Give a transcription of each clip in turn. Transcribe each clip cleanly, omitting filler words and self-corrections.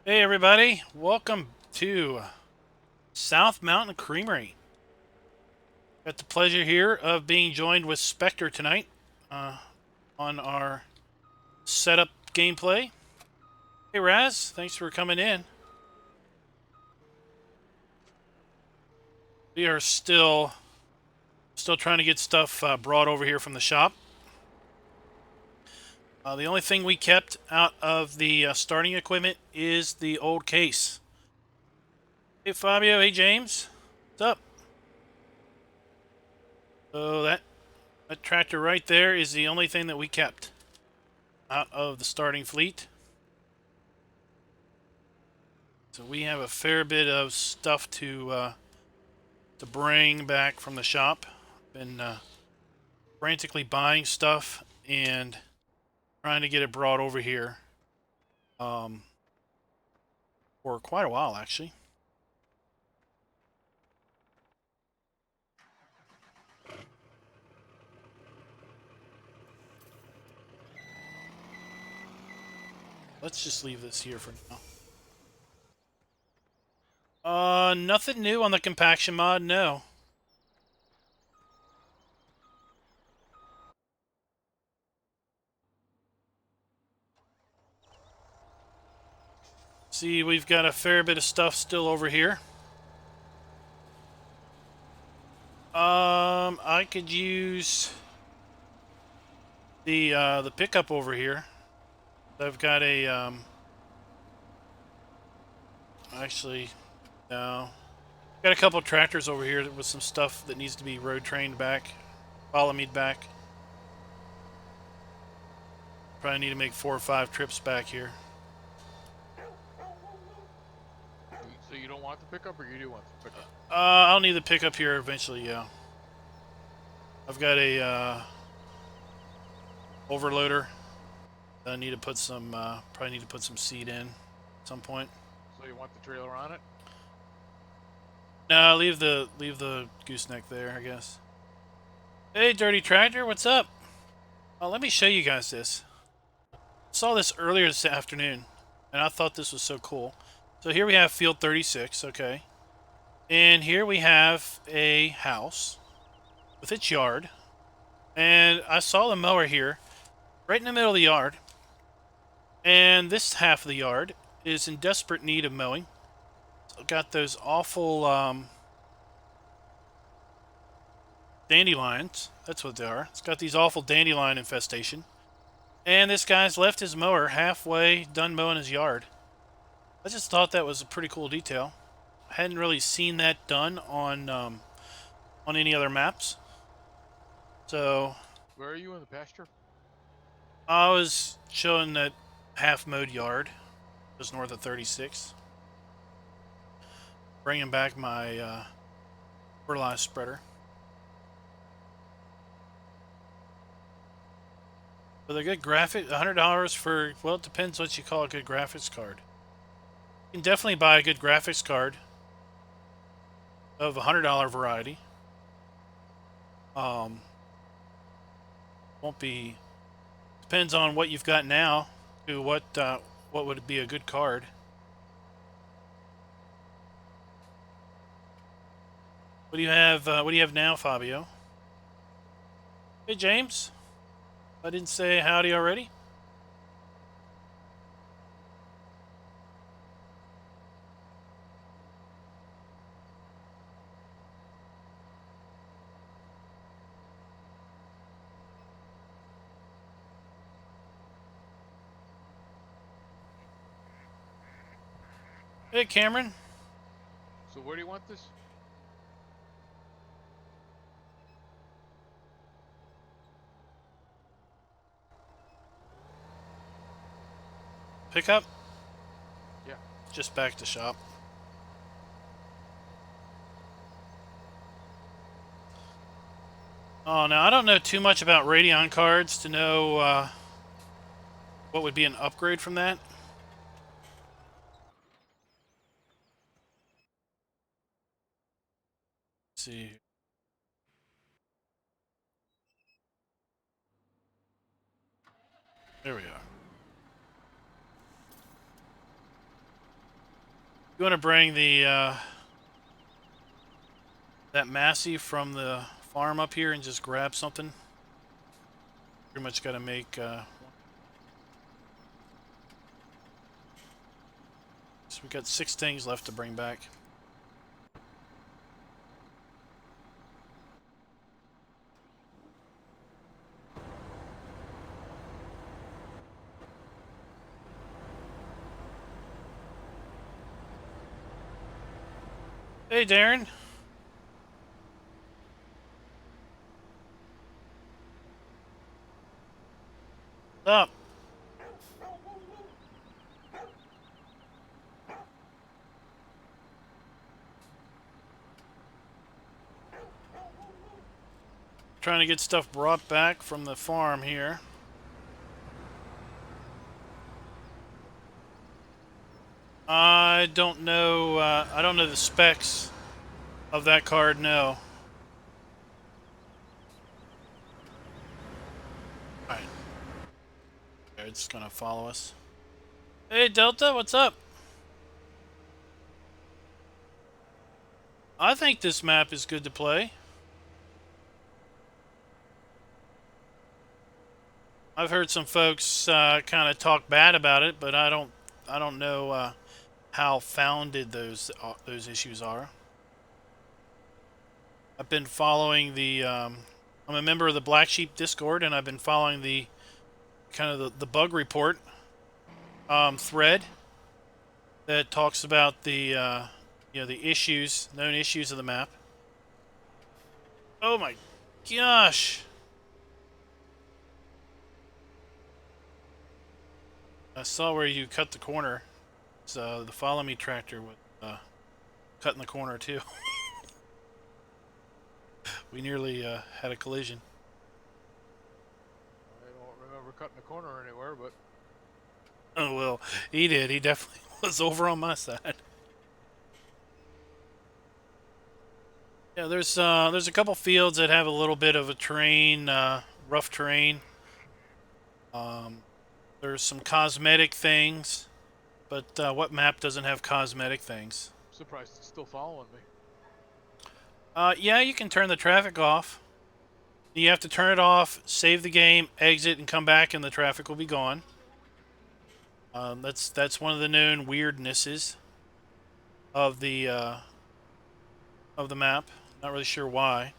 Hey everybody, welcome to South Mountain Creamery. Got the pleasure here of being joined with Spectre tonight on our setup gameplay. Hey Raz, thanks for coming in. We are still trying to get stuff brought over here from the shop. The only thing we kept out of the starting equipment is the old case. Hey Fabio, hey James, what's up? So that tractor right there is the only thing that we kept out of the starting fleet. So we have a fair bit of stuff to bring back from the shop. Been frantically buying stuff and trying to get it brought over here for quite a while, actually. Let's just leave this here for now. Nothing new on the compaction mod, no. See, we've got a fair bit of stuff still over here. I could use the pickup over here. I've got a actually no. Got a couple of tractors over here with some stuff that needs to be road trained back, follow me back. Probably need to make 4 or 5 trips back here. So you don't want the pickup, or you do want the pickup? I'll need the pickup here eventually. Yeah, I've got a overloader. I need to put some. Probably need to put some seed in at some point. So you want the trailer on it? No, leave the gooseneck there, I guess. Hey, dirty tractor, what's up? Let me show you guys this. I saw this earlier this afternoon, and I thought this was so cool. So here we have field 36, okay. And here we have a house with its yard. And I saw the mower here, right in the middle of the yard. And this half of the yard is in desperate need of mowing. It's got those awful dandelions. That's what they are. It's got these awful dandelion infestation. And this guy's left his mower halfway done mowing his yard. I just thought that was a pretty cool detail. I hadn't really seen that done on any other maps. So Where are you in the pasture? I was showing that half mowed yard just north of 36. Bringing back my fertilizer spreader. But a good graphic, $100 for, well, it depends what you call a good graphics card. You can definitely buy a good graphics card of $100 variety. Won't be, depends on what you've got now to what would be a good card. What do you have? What do you have now, Fabio? Hey, James. I didn't say howdy already. Hey, Cameron. So where do you want this? Pick up. Yeah. Just back to shop. Oh, now I don't know too much about Radeon cards to know what would be an upgrade from that. Let's see. There we are. You want to bring the that Massey from the farm up here and just grab something? Pretty much got to make. So we got 6 things left to bring back. Hey, Darren. What's up? Trying to get stuff brought back from the farm here. I don't know. I don't know the specs of that card. No. All right. It's gonna follow us. Hey, Delta. What's up? I think this map is good to play. I've heard some folks kind of talk bad about it, but I don't know how founded those issues are. I've been following the. I'm a member of the Black Sheep Discord, and I've been following the kind of the bug report thread that talks about the the issues, known issues of the map. Oh my gosh! I saw where you cut the corner. So the follow me tractor was cutting the corner too. We nearly had a collision. I don't remember cutting the corner anywhere, but Oh well, he did. He definitely was over on my side. Yeah, there's a couple fields that have a little bit of a terrain, rough terrain. There's some cosmetic things, but what map doesn't have cosmetic things? I'm surprised it's still following me. Yeah, you can turn the traffic off. You have to turn it off, save the game, exit, and come back, and the traffic will be gone. That's one of the known weirdnesses of the map. Not really sure why.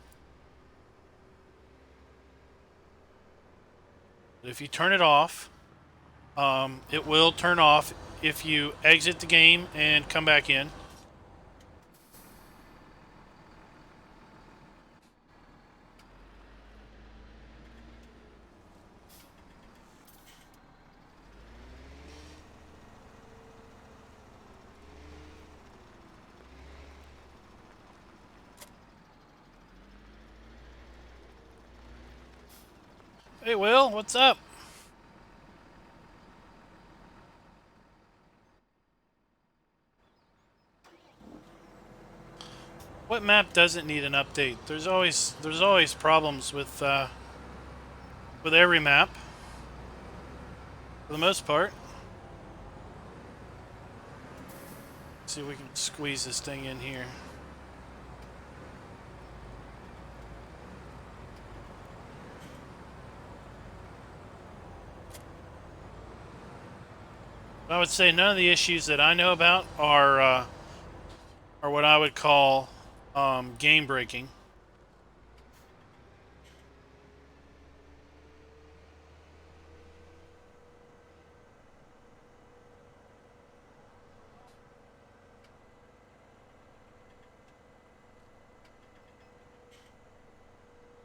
But if you turn it off, it will turn off if you exit the game and come back in. Hey, Will, what's up? What map doesn't need an update? There's always problems with every map, for the most part. Let's see if we can squeeze this thing in here. I would say none of the issues that I know about are what I would call game breaking.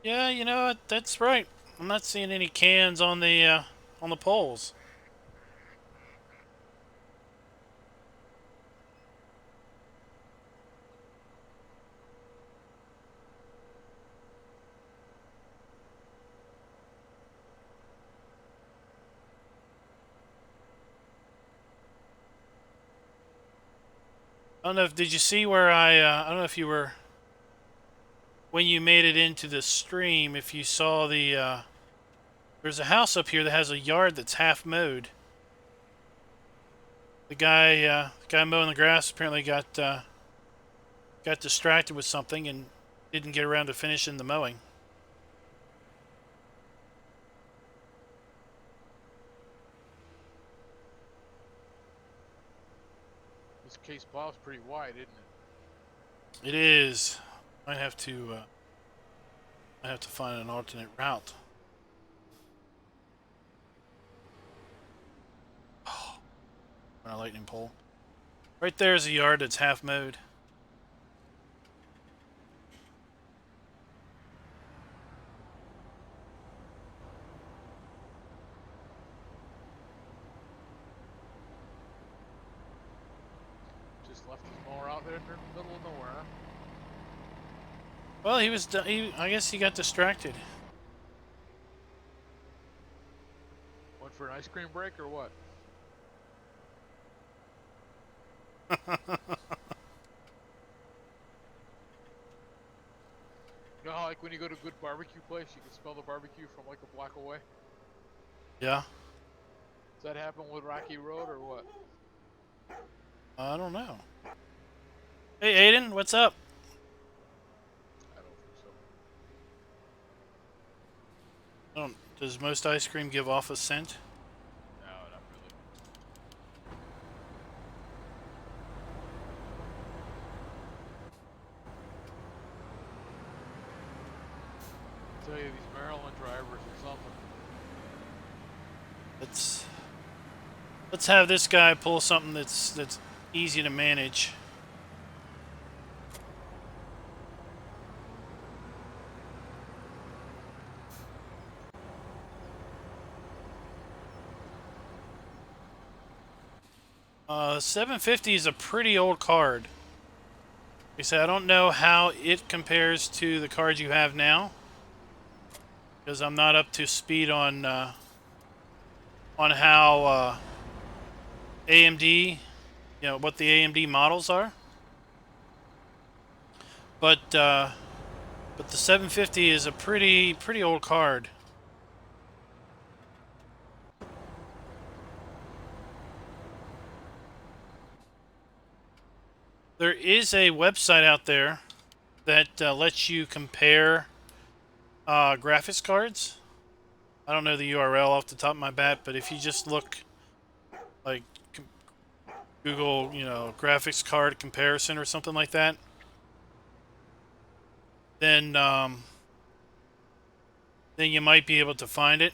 Yeah, you know what? That's right. I'm not seeing any cans on the poles. I don't know if did you see where I don't know if you were when you made it into the stream, if you saw the there's a house up here that has a yard that's half mowed. The guy mowing the grass apparently got distracted with something and didn't get around to finishing the mowing. This case plow's pretty wide, isn't it? It is. I have to find an alternate route. Oh, on a lightning pole. Right there is a yard that's half mowed. Just left his mower out there in the middle of nowhere, huh? Well, I guess he got distracted. Went for an ice cream break or what? You know how, like, when you go to a good barbecue place, you can smell the barbecue from like a block away? Yeah. Does that happen with Rocky Road or what? I don't know. Hey, Aiden, what's up? I don't think so. Does most ice cream give off a scent? No, not really. I tell you, these Maryland drivers are something. Let's have this guy pull something that's easy to manage. 750 is a pretty old card. Like I said, I don't know how it compares to the cards you have now, because I'm not up to speed on how AMD, what the AMD models are. But the 750 is a pretty old card. There is a website out there that lets you compare graphics cards. I don't know the URL off the top of my bat, but if you just look, like, Google, graphics card comparison or something like that, then you might be able to find it.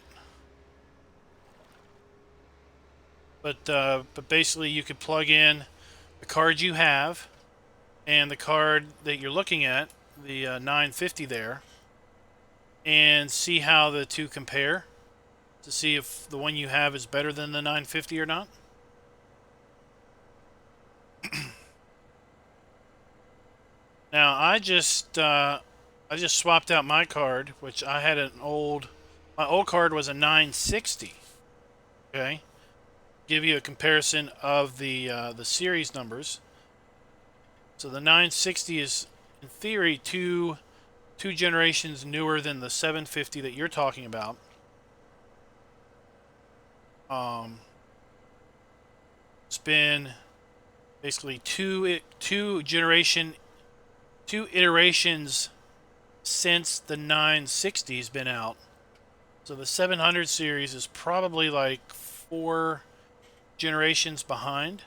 But basically, you could plug in the card you have and the card that you're looking at, the 950 there, and see how the two compare to see if the one you have is better than the 950 or not. Now, I just swapped out my card, which I had my old card was a 960. Okay, give you a comparison of the series numbers. So the 960 is, in theory, two generations newer than the 750 that you're talking about. It's been basically two iterations since the 960 has been out. So the 700 series is probably like 4 generations behind.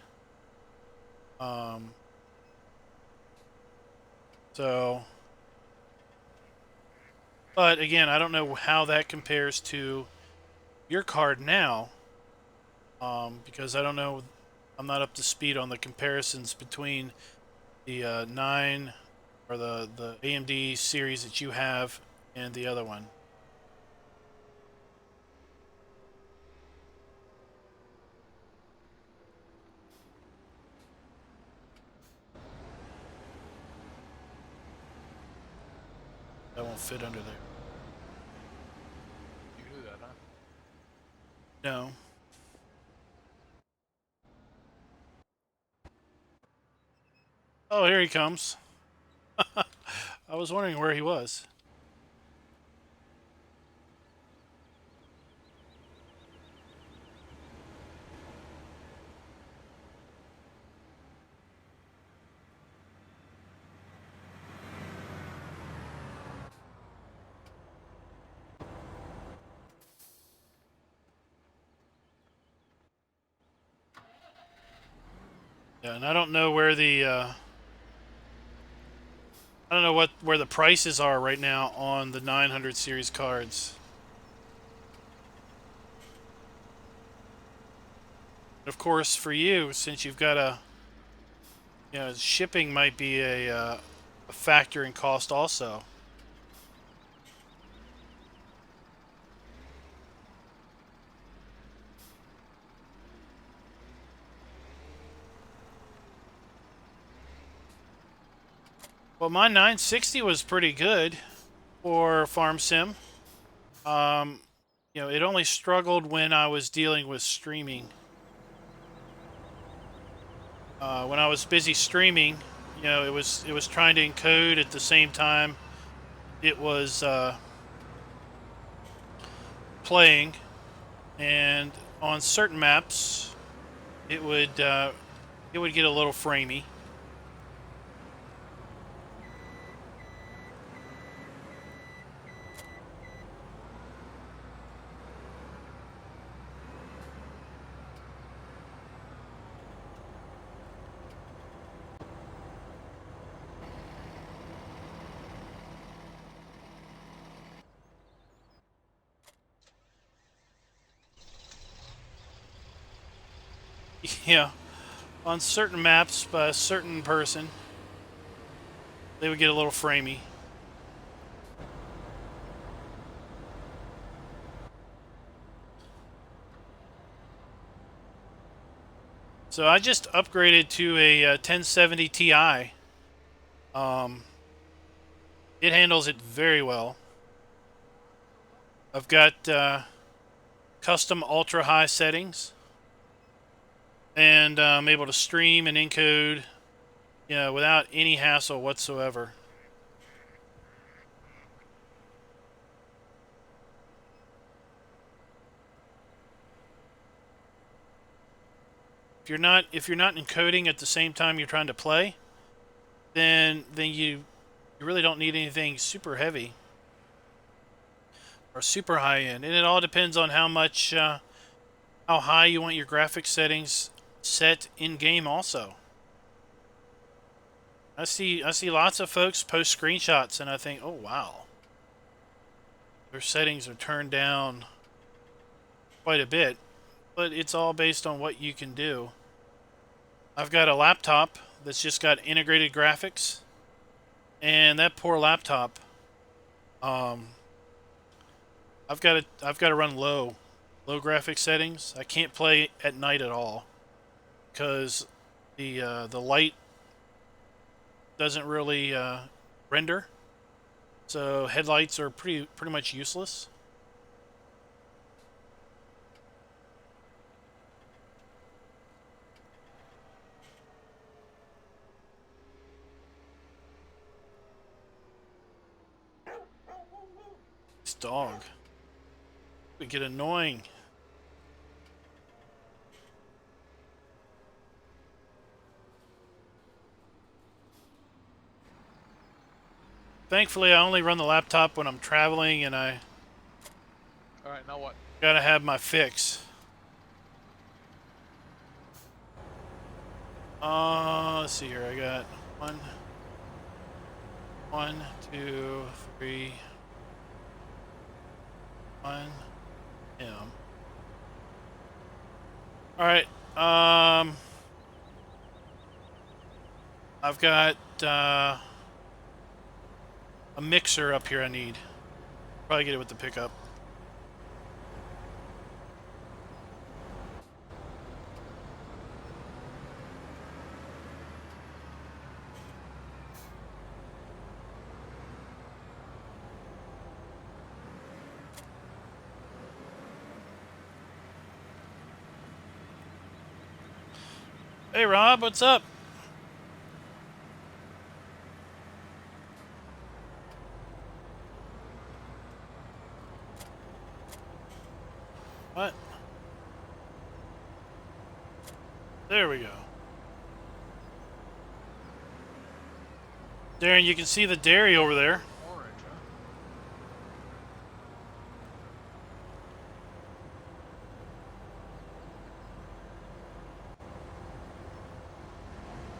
But again, I don't know how that compares to your card now, because I don't know. I'm not up to speed on the comparisons between the 9 or the AMD series that you have and the other one. That won't fit under there. You knew that, huh? No. Oh, here he comes. I was wondering where he was. Yeah, and I don't know where the I don't know where the prices are right now on the 900 series cards. Of course, for you, since you've got shipping might be a factor in cost also. Well, my 960 was pretty good for Farm Sim. It only struggled when I was dealing with streaming. When I was busy streaming, it was trying to encode at the same time it was playing, and on certain maps, it would get a little framey. Yeah, on certain maps by a certain person, they would get a little framey. So I just upgraded to a 1070 Ti. It handles it very well. I've got custom ultra high settings, and I'm able to stream and encode, without any hassle whatsoever. If you're not encoding at the same time you're trying to play, then you really don't need anything super heavy or super high end, and it all depends on how high you want your graphics settings set in game. Also, I see lots of folks post screenshots, and I think, oh wow, their settings are turned down quite a bit, but it's all based on what you can do. I've got a laptop that's just got integrated graphics, and that poor laptop, I've got to run low graphic settings. I can't play at night at all because the light doesn't really render, so headlights are pretty much useless. This dog would get annoying. Thankfully, I only run the laptop when I'm traveling, and I Alright, now what? gotta have my fix. Let's see here. I got one, two, three, one. Yeah. All right. I've got a mixer up here. I need. Probably get it with the pickup. Hey Rob, what's up? What? There we go. Darren, you can see the dairy over there. Orange, huh?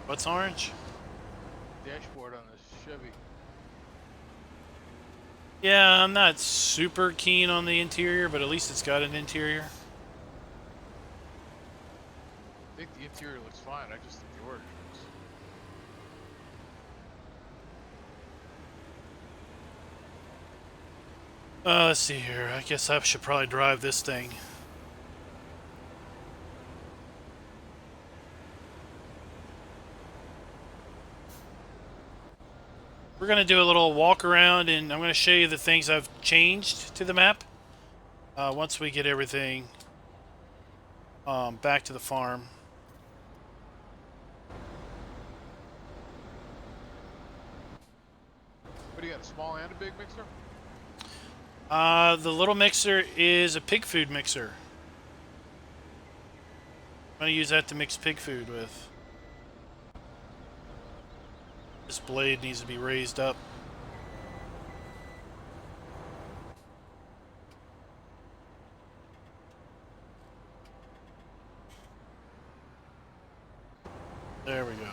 What's orange? Dashboard on this Chevy. Yeah, I'm not super keen on the interior, but at least it's got an interior. I think the interior looks fine. I just think the orange looks. Let's see here. I guess I should probably drive this thing. We're going to do a little walk around, and I'm going to show you the things I've changed to the map once we get everything back to the farm. What do you got? A small and a big mixer? The little mixer is a pig food mixer. I'm going to use that to mix pig food with. This blade needs to be raised up. There we go.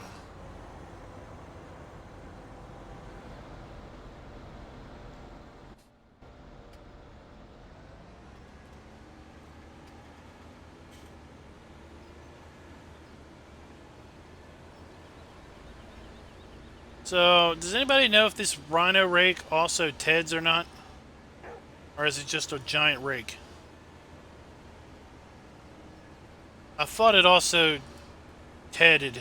So, does anybody know if this rhino rake also TEDs or not? Or is it just a giant rake? I thought it also TEDed,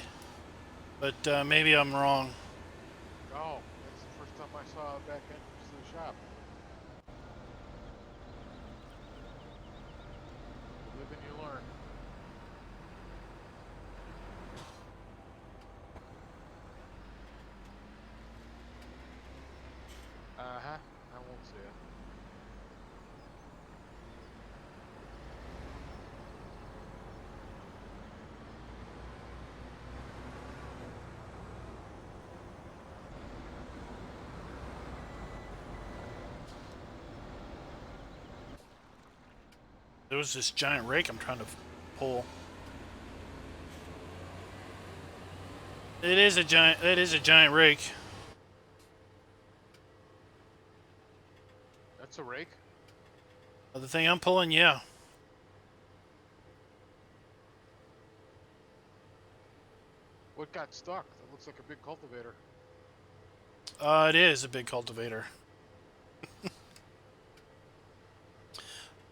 but maybe I'm wrong. Oh, that's the first time I saw it back entrance to the shop. You live and you learn. Uh-huh. I won't say it. There was this giant rake I'm trying to pull. It is a giant rake. That's a rake? The thing I'm pulling, yeah. What got stuck? That looks like a big cultivator. It is a big cultivator.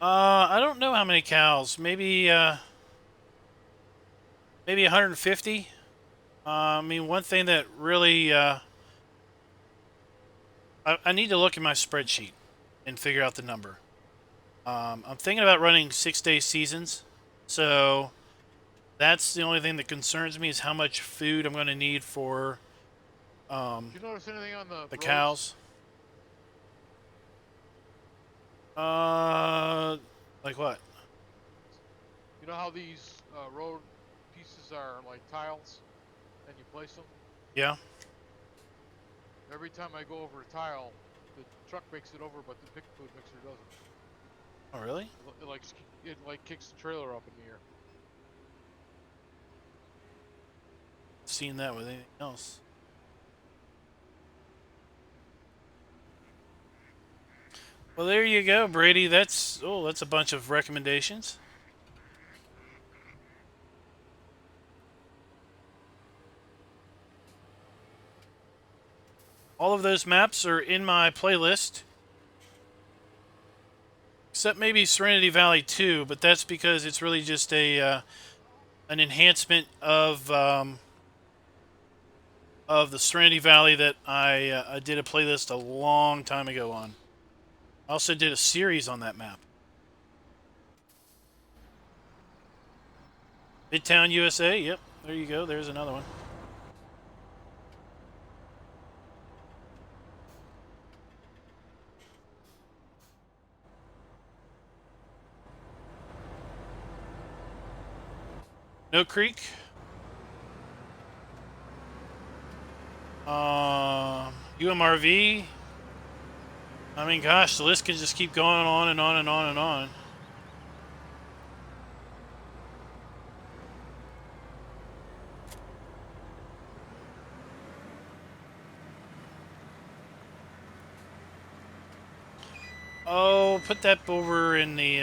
I don't know how many cows. Maybe 150. I mean, one thing that really I need to look at my spreadsheet and figure out the number. I'm thinking about running 6-day seasons, so that's the only thing that concerns me is how much food I'm going to need for Did you notice anything on the roads? cows. Like what? You know how these road pieces are like tiles, and you place them? Yeah. Every time I go over a tile, the truck makes it over, but the pig food mixer doesn't. Oh, really? It like kicks the trailer up in the air. Seen that with anything else? Well, there you go, Brady. That's a bunch of recommendations. All of those maps are in my playlist. Except maybe Serenity Valley 2, but that's because it's really just an enhancement of the Serenity Valley that I did a playlist a long time ago on. I also did a series on that map. Midtown USA, yep, there you go, there's another one. No Creek. UMRV. I mean, gosh, the list can just keep going on and on and on and on. Oh, put that over in the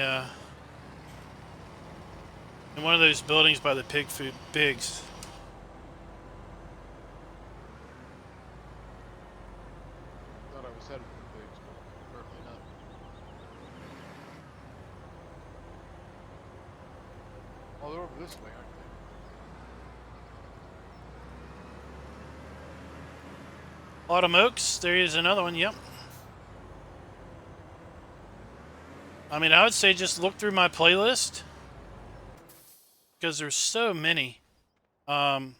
in one of those buildings by the pig food pigs. Thought I was headed for the pigs, but apparently not. Oh, they're over this way, aren't they? Autumn Oaks. There is another one. Yep. I mean, I would say just look through my playlist because there's so many to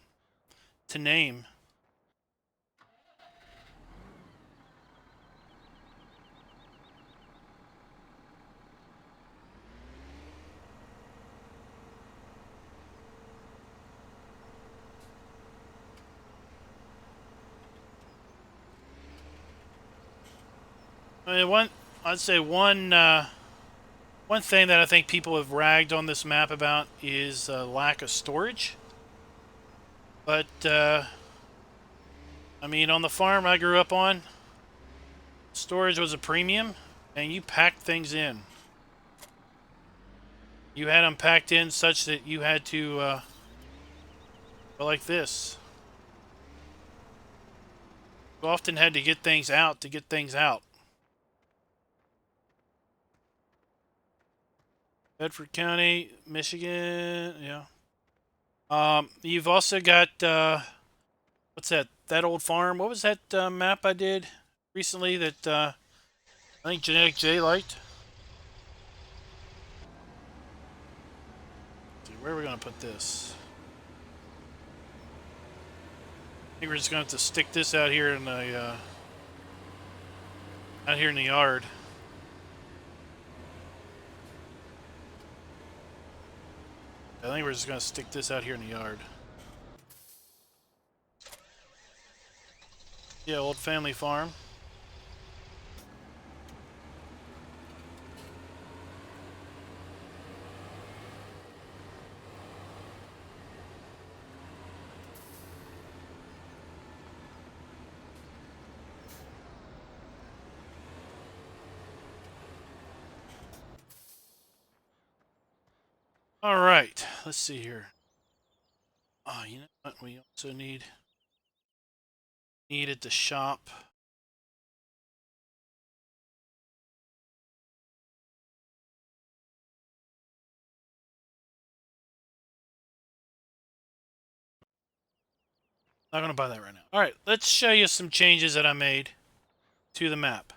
name. I mean, I'd say one thing that I think people have ragged on this map about is lack of storage. But I mean, on the farm I grew up on, storage was a premium, and you packed things in. You had them packed in such that you had to go like this. You often had to get things out to get things out. Bedford County, Michigan, yeah. You've also got, what's that? That old farm. What was that map I did recently that I think Genetic J liked? Let's see, where are we going to put this? I think we're just going to have to stick this out here in the yard. I think we're just going to stick this out here in the yard. Yeah, old family farm. All right, let's see here. Oh, you know what? We also need at the shop. Not going to buy that right now. All right, let's show you some changes that I made to the map.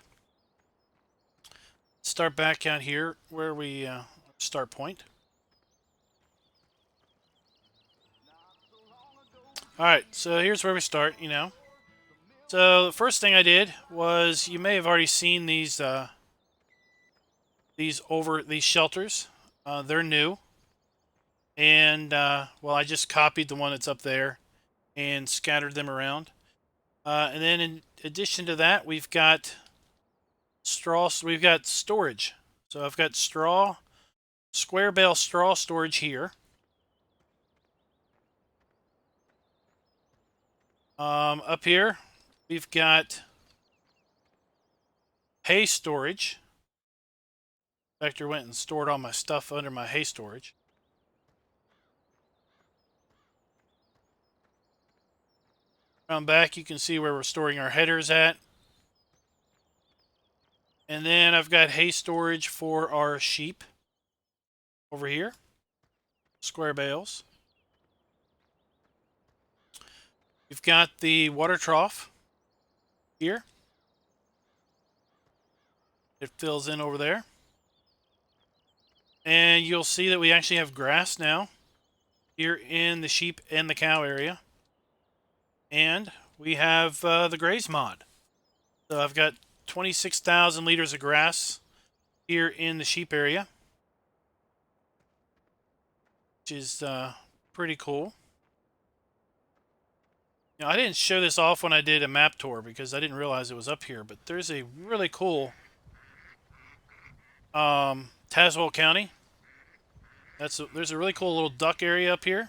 Start back out here where we start point. All right, so here's where we start. So the first thing I did was, you may have already seen these shelters. They're new, and well, I just copied the one that's up there and scattered them around. And then in addition to that, we've got straw. We've got storage. So I've got square bale straw storage here. Up here, we've got hay storage. Vector went and stored all my stuff under my hay storage. Around back, you can see where we're storing our headers at. And then I've got hay storage for our sheep over here. Square bales. We've got the water trough here. It fills in over there. And you'll see that we actually have grass now here in the sheep and the cow area. And we have the graze mod. So I've got 26,000 liters of grass here in the sheep area, which is pretty cool. I didn't show this off when I did a map tour because I didn't realize it was up here, but there's a really cool Tazewell County. There's a really cool little duck area up here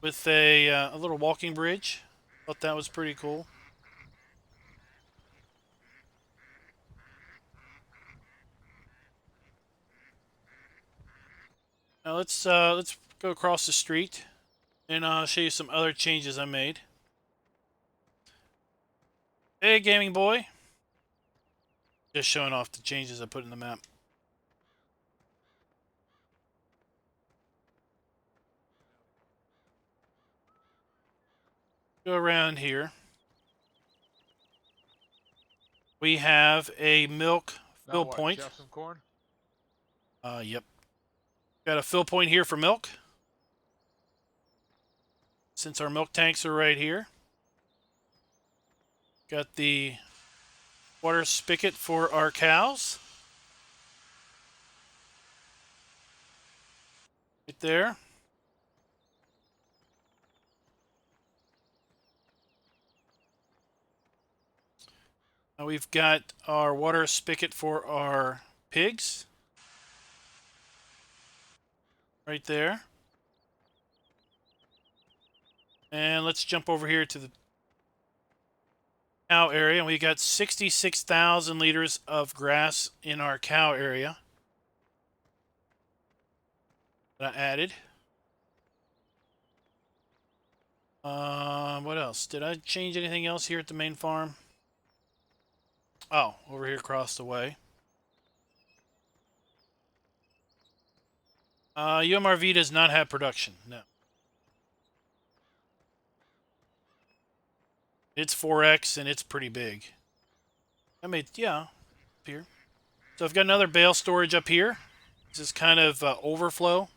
with a little walking bridge. Thought that was pretty cool. Now let's go across the street, and I'll show you some other changes I made. Hey, gaming boy. Just showing off the changes I put in the map. Go around here. We have a milk Now fill what? point. Chef some corn? Yep. Got a fill point here for milk. Since our milk tanks are right here. Got the water spigot for our cows. Right there. Now we've got our water spigot for our pigs. Right there. And let's jump over here to the cow area. And we got 66,000 liters of grass in our cow area that I added. What else? Did I change anything else here at the main farm? Oh, over here across the way. UMRV does not have production. No. It's 4X and it's pretty big. I made, yeah, up here. So I've got another bale storage up here. This is kind of overflow.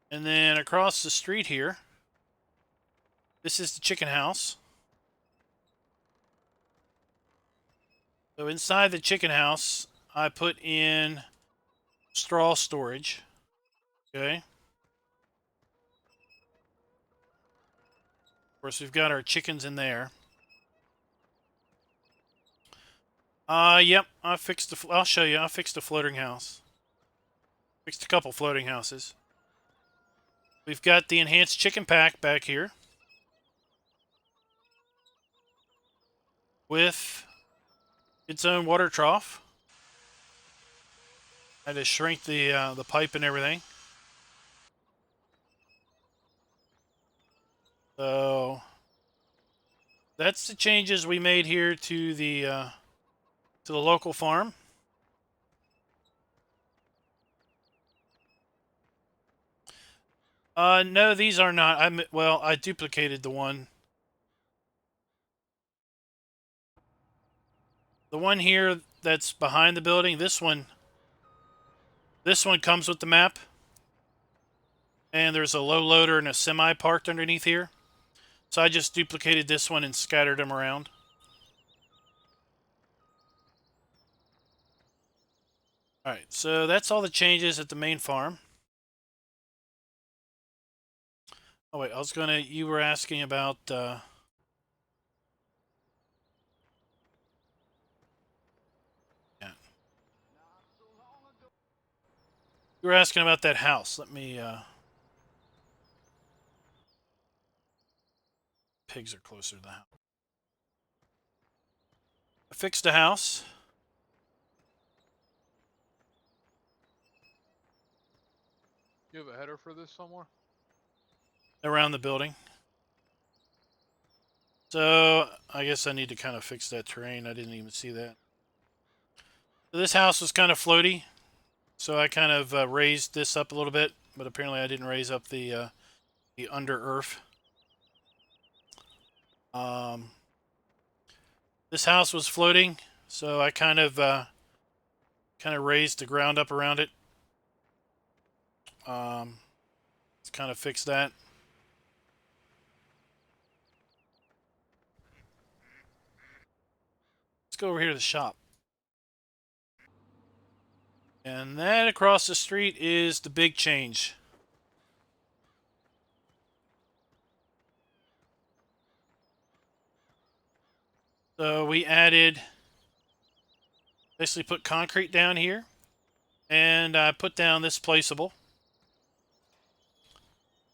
And then across the street here, this is the chicken house. So inside the chicken house, I put in straw storage. Okay. Of course, we've got our chickens in there. Yep, I fixed the. I'll show you. I fixed a floating house. Fixed a couple floating houses. We've got the enhanced chicken pack back here with its own water trough. I had to shrink the pipe and everything. So that's the changes we made here to the local farm. No, these are not. I duplicated the one. The one here that's behind the building, this one comes with the map. And there's a low loader and a semi parked underneath here. So I just duplicated this one and scattered them around. Alright, so that's all the changes at the main farm. Oh wait, you were asking about, yeah. You were asking about that house. Let me, pigs are closer to the house. I fixed the house. You have a header for this somewhere? Around the building. So I guess I need to kind of fix that terrain. I didn't even see that. So this house was kind of floaty. So I kind of raised this up a little bit, but apparently I didn't raise up the under earth. This house was floating, so I kind of raised the ground up around it. Let's kind of fix that. Let's go over here to the shop. And that across the street is the big change. So we basically put concrete down here. And I put down this placeable.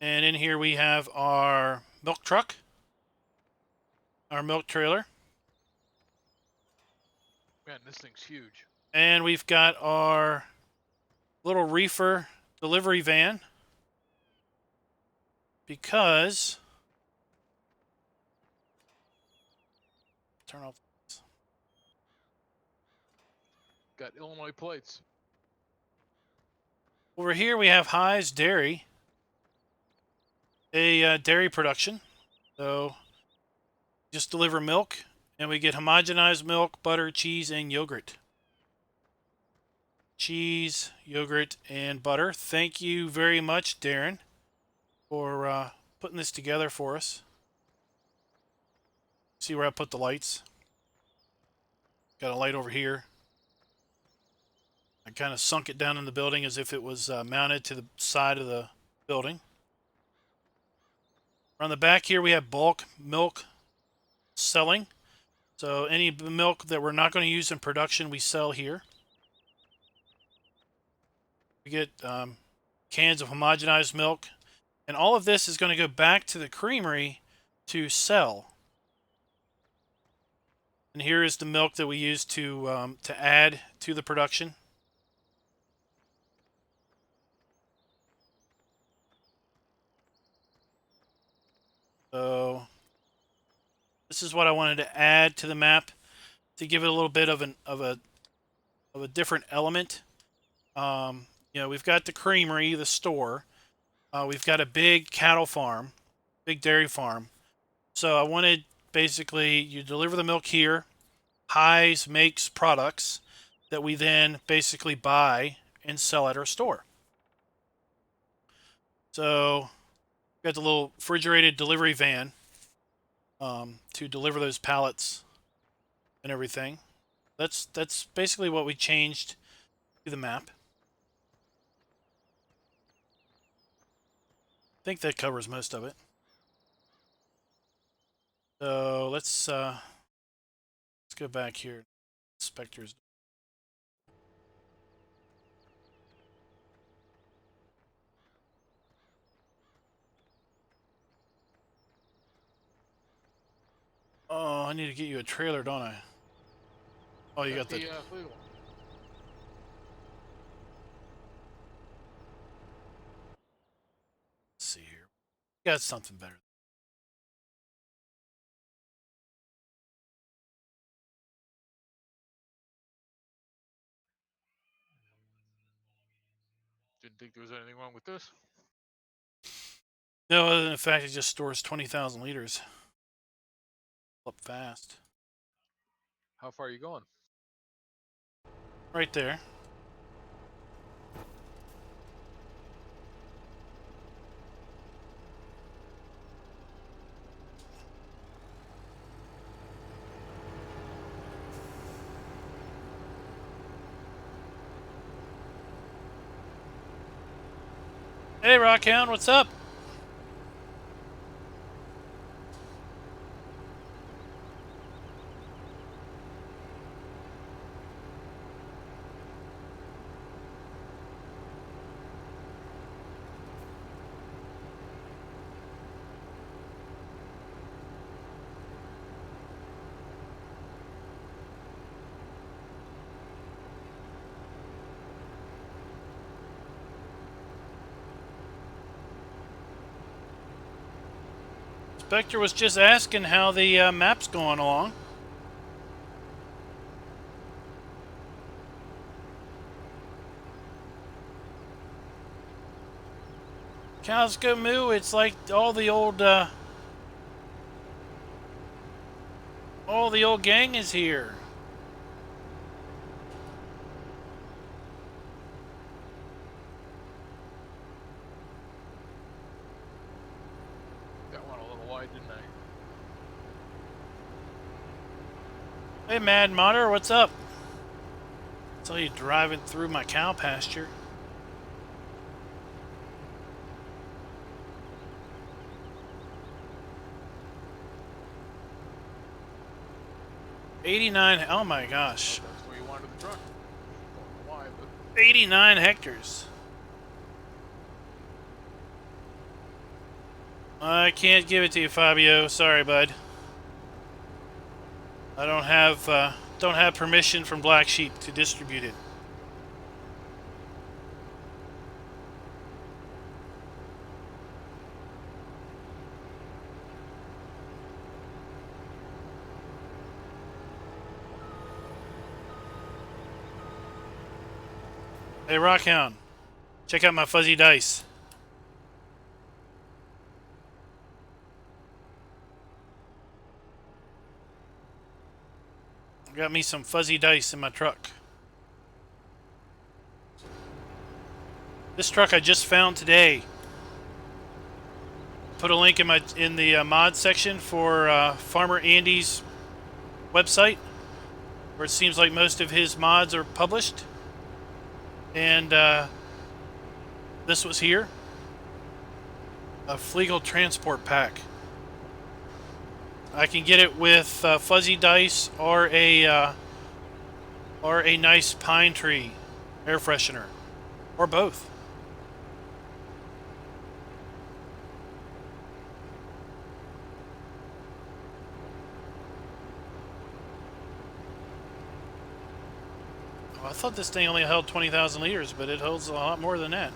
And in here we have our milk truck. Our milk trailer. Man, this thing's huge. And we've got our little reefer delivery van. Because... Turn off. Got Illinois plates. Over here we have High's Dairy. A dairy production. So, just deliver milk. And we get homogenized milk, butter, cheese, and yogurt. Cheese, yogurt, and butter. Thank you very much, Darren, for putting this together for us. See where I put the lights? Got a light over here. I kind of sunk it down in the building as if it was mounted to the side of the building. On the back here we have bulk milk selling. So any milk that we're not going to use in production we sell here. We get cans of homogenized milk. And all of this is going to go back to the creamery to sell. And here is the milk that we use to add to the production. So this is what I wanted to add to the map to give it a little bit of a different element. You know, we've got the creamery, the store. We've got a big cattle farm, big dairy farm. So I wanted basically you deliver the milk here. Highs makes products that we then basically buy and sell at our store. So we've got the little refrigerated delivery van to deliver those pallets and everything. That's basically what we changed to the map. I think that covers most of it. So let's go back here. Inspectors. Oh, I need to get you a trailer, don't I? Oh, you got the... Let's see here. Got something better. Didn't think there was anything wrong with this. No, other than the fact it just stores 20,000 liters. Up fast. How far are you going? Right there. Hey, Rockhound, what's up? Spectre was just asking how the map's going along. Cows go moo. It's like all the old gang is here. Got one a little wide, didn't I? Hey, Mad Modder, what's up? Saw you driving through my cow pasture. $89. Oh my gosh. That's where you wanted the truck. Don't know why, but 89 hectares. I can't give it to you, Fabio. Sorry, bud. I don't have don't have permission from Black Sheep to distribute it. Hey, Rockhound, check out my fuzzy dice. I got me some fuzzy dice in my truck. This truck I just found today. Put a link in the mod section for Farmer Andy's website, where it seems like most of his mods are published. And this was here. A Flegel transport pack. I can get it with fuzzy dice or a nice pine tree air freshener, or both. Oh, I thought this thing only held 20,000 liters, but it holds a lot more than that.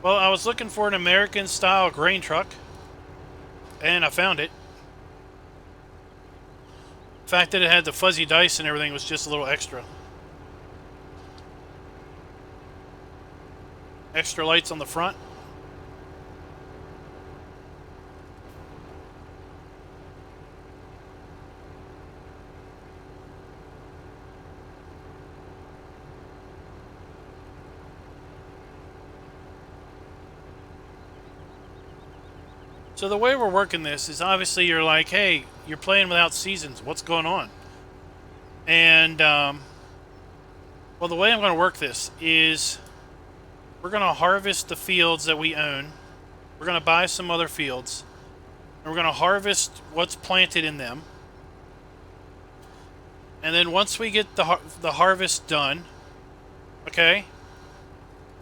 Well, I was looking for an American-style grain truck, and I found it. The fact that it had the fuzzy dice and everything was just a little extra. Extra lights on the front. So the way we're working this is obviously you're like, hey, you're playing without seasons. What's going on? And, well, the way I'm going to work this is we're going to harvest the fields that we own. We're going to buy some other fields. And we're going to harvest what's planted in them. And then once we get the harvest done, okay,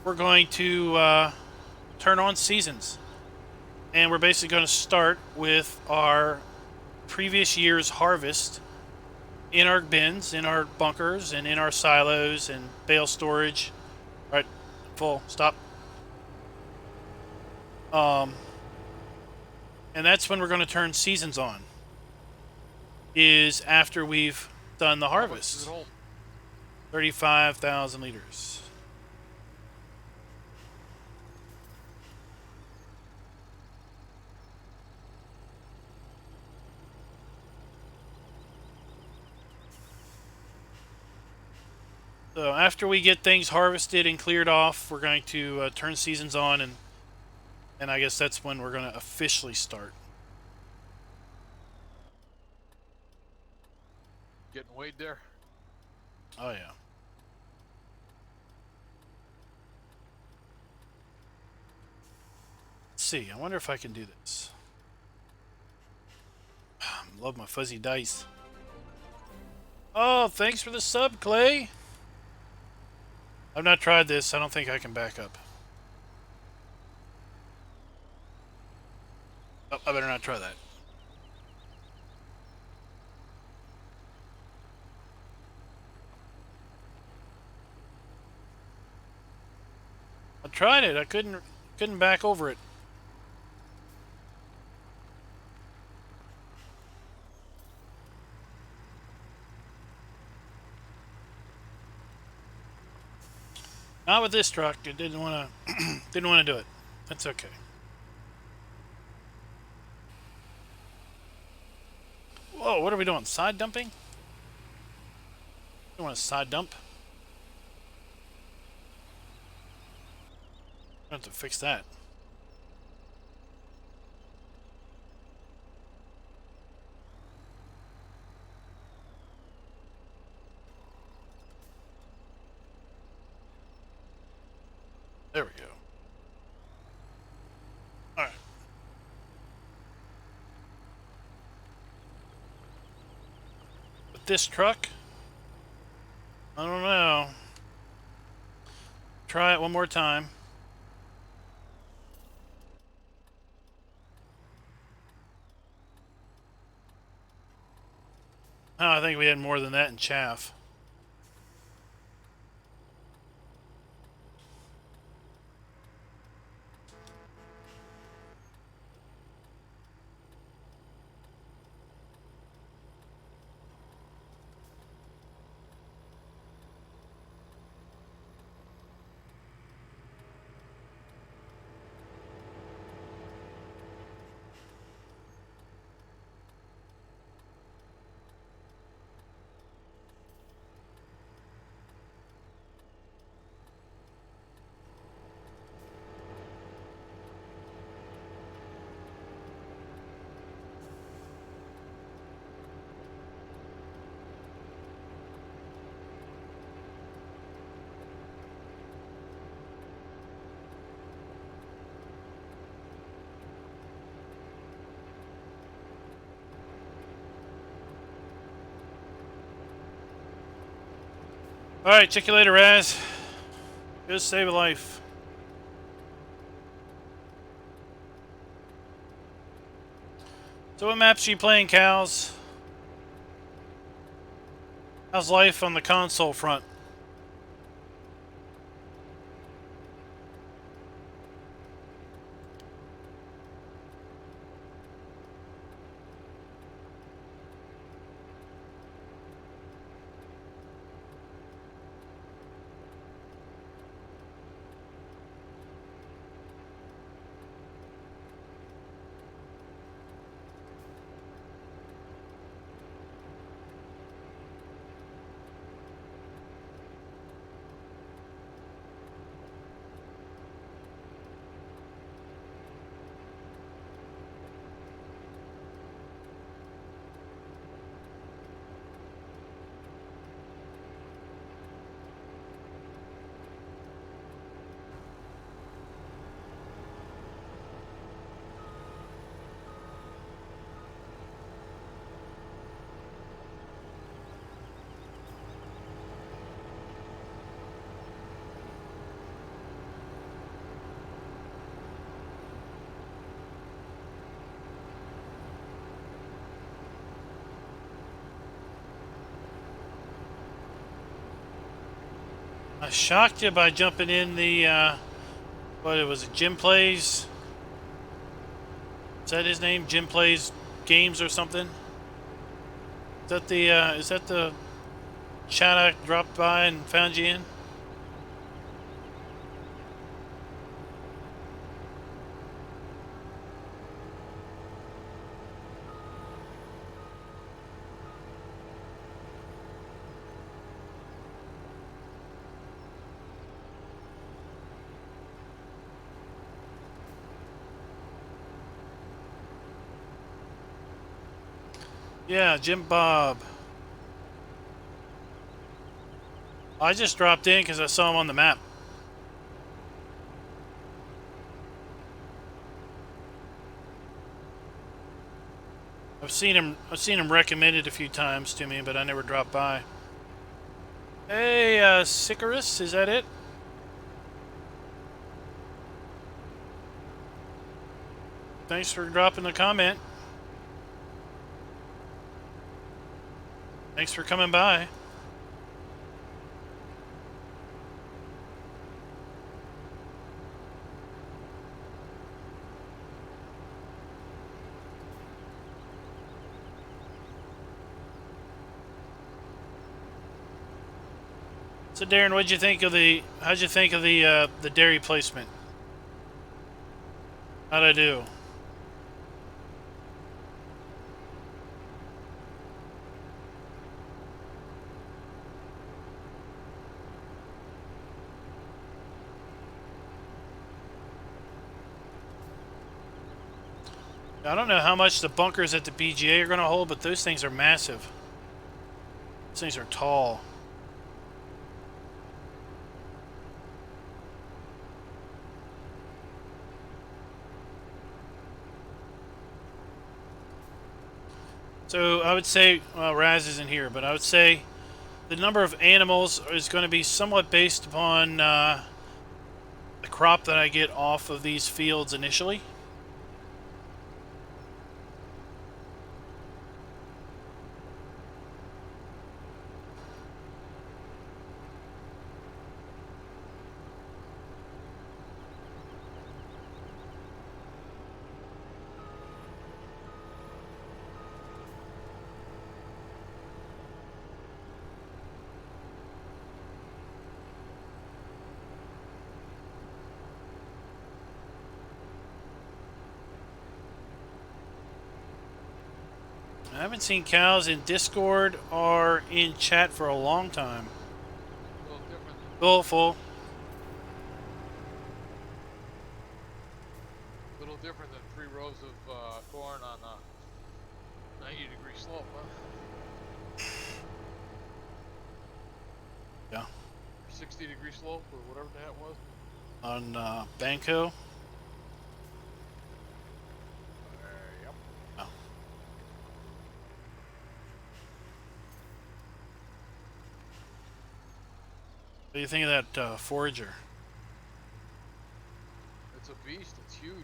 we're going to turn on seasons. And we're basically going to start with our previous year's harvest in our bins, in our bunkers, and in our silos and bale storage. All right, full, stop. And that's when we're going to turn seasons on, is after we've done the harvest. 35,000 liters. So after we get things harvested and cleared off, we're going to turn seasons on, and I guess that's when we're going to officially start. Getting weighed there? Oh yeah. Let's see. I wonder if I can do this. Love my fuzzy dice. Oh, thanks for the sub, Clay. I've not tried this. I don't think I can back up. Oh, I better not try that. I tried it. I couldn't back over it. Not with this truck. It didn't want to do it. That's okay. Whoa, what are we doing? Side dumping? You want a side dump? I have to fix that. There we go. Alright. With this truck, I don't know. Try it one more time. Oh, I think we had more than that in chaff. Alright, check you later, Raz. Just save a life. So what maps are you playing, Cows? How's life on the console front? I shocked you by jumping in the, what it was, Jim Plays? Is that his name? Jim Plays Games or something? Is that the chat I dropped by and found you in? Yeah, Jim Bob. I just dropped in because I saw him on the map. I've seen him recommended a few times to me, but I never dropped by. Hey, Sicarus, is that it? Thanks for dropping a comment. Thanks for coming by. So Darren, how'd you think of the dairy placement? How'd I do? I don't know how much the bunkers at the BGA are going to hold, but those things are massive. Those things are tall. So I would say, well, Raz isn't here, but I would say the number of animals is going to be somewhat based upon the crop that I get off of these fields initially. I haven't seen cows in Discord or in chat for a long time. A little different. Full. A little different than 3 rows of corn on a 90-degree slope, huh? Yeah. 60-degree slope or whatever that was. On Banco. Yep. Oh. What do you think of that Forager? It's a beast. It's huge.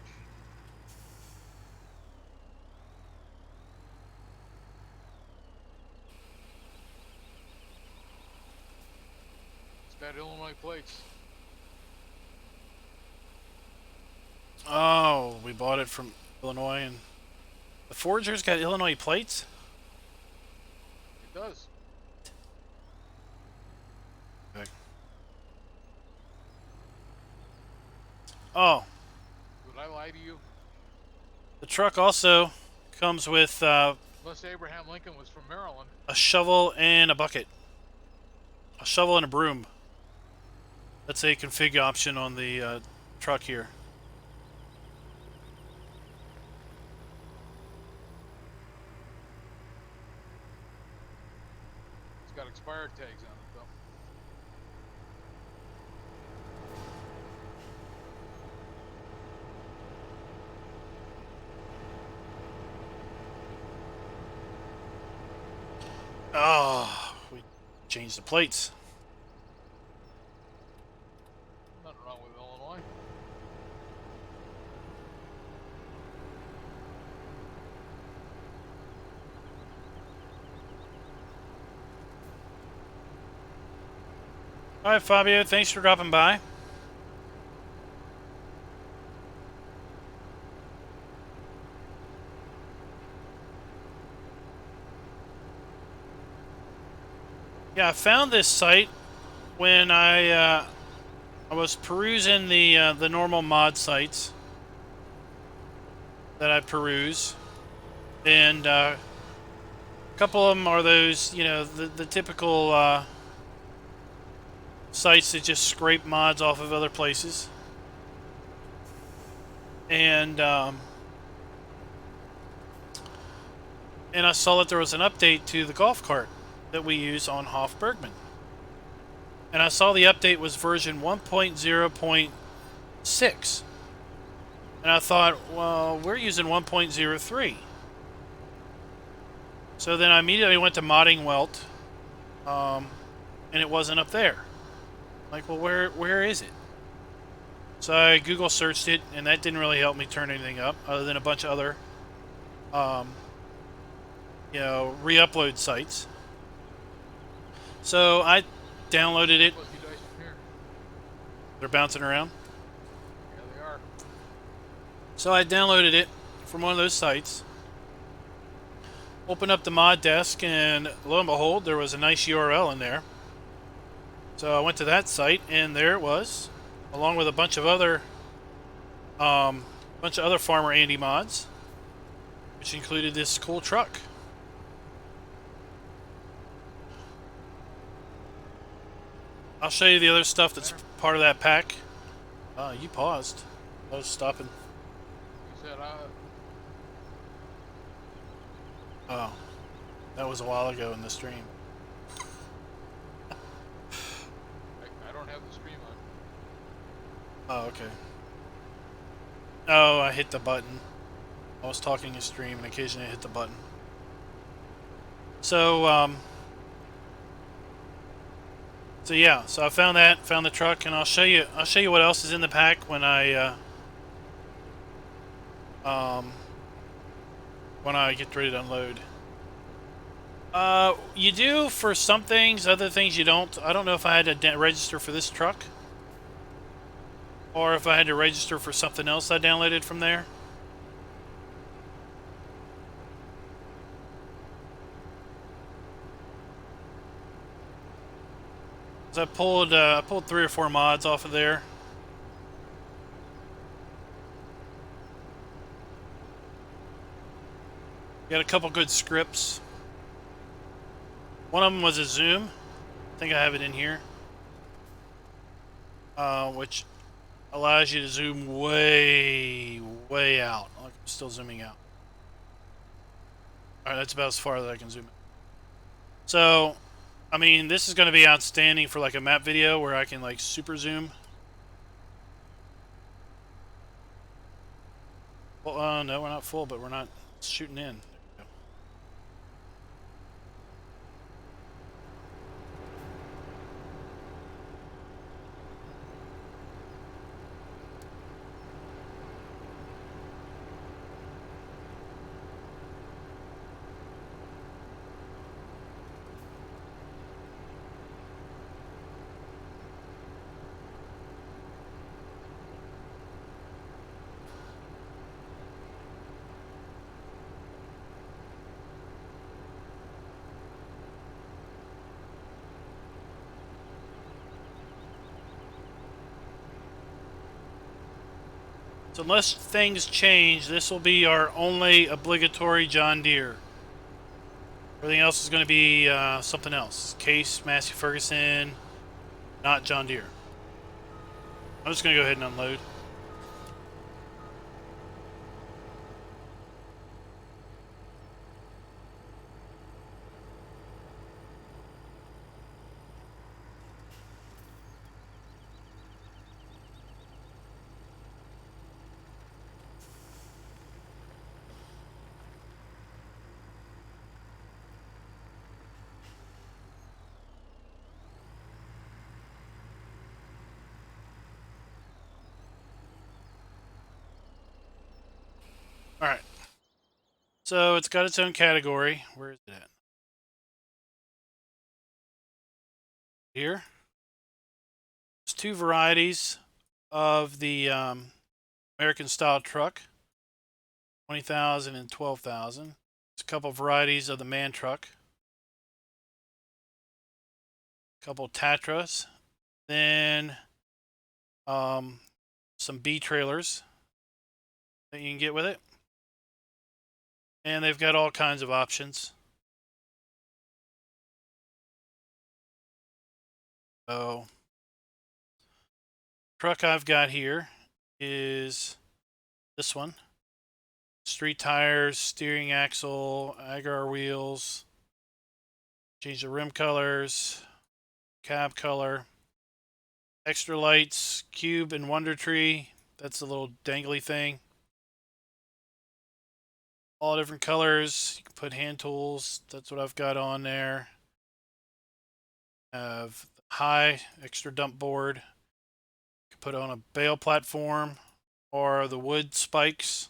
It's got Illinois plates. Oh, we bought it from Illinois, and the Forager's got Illinois plates? It does. Okay. Oh, Would I lie to you? the truck also comes with Unless Abraham Lincoln was from Maryland. a shovel and a bucket. A shovel and a broom. That's a config option on the truck here. It's got expired tags on it, though. Oh, we changed the plates. Nothing wrong with Illinois. All right, Fabio, thanks for dropping by. Yeah, I found this site when I was perusing the normal mod sites that I peruse, and a couple of them are those, you know, the typical sites that just scrape mods off of other places, and I saw that there was an update to the golf cart that we use on Hofbergman. And I saw the update was version 1.0.6. And I thought, well, we're using 1.03. So then I immediately went to Modding Welt, and it wasn't up there. Like, well, where is it? So I Google searched it, and that didn't really help me turn anything up, other than a bunch of other, you know, re-upload sites. So I downloaded it. Fuzzy dice from here. They're bouncing around. Yeah, they are. So I downloaded it from one of those sites. Opened up the mod desk, and lo and behold, there was a nice URL in there. So I went to that site, and there it was, along with a bunch of other Farmer Andy mods, which included this cool truck. I'll show you the other stuff that's part of that pack. You paused. I was stopping. You said, Oh, that was a while ago in the stream. I don't have the stream on. Oh, okay. Oh, I hit the button. I was talking in stream, and occasionally I hit the button. So, So yeah, so I found the truck, and I'll show you what else is in the pack when I get ready to unload. You do for some things, other things you don't. I don't know if I had to register for this truck, or if I had to register for something else I downloaded from there. So I pulled 3 or 4 mods off of there. Got a couple good scripts. One of them was a zoom. I think I have it in here, which allows you to zoom way, way out. Look, I'm still zooming out. All right, that's about as far as I can zoom in. So, I mean, this is going to be outstanding for like a map video where I can like super zoom. Well, no, we're not full, but we're not shooting in. So unless things change, this will be our only obligatory John Deere. Everything else is going to be something else. Case, Massey Ferguson, not John Deere. I'm just going to go ahead and unload. Alright. So it's got its own category. Where is it at? Here. There's 2 varieties of the American style truck. 20,000 and 12,000. There's a couple varieties of the man truck. A couple Tatras. Then some B trailers that you can get with it. And they've got all kinds of options. So, truck I've got here is this one. Street tires, steering axle, agar wheels, change the rim colors, cab color, extra lights, cube and wonder tree. That's a little dangly thing. All different colors. You can put hand tools. That's what I've got on there. Have high extra dump board. You can put on a bale platform or the wood spikes.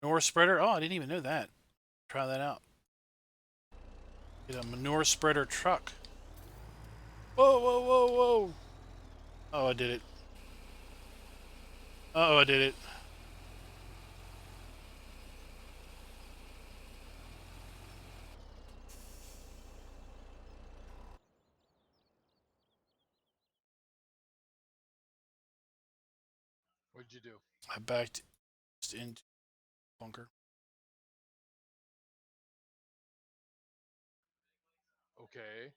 Manure spreader. Oh, I didn't even know that. Try that out. Get a manure spreader truck. Whoa, whoa, whoa, whoa. Oh, I did it. Uh-oh, I did it. What'd you do? I backed into bunker. Okay.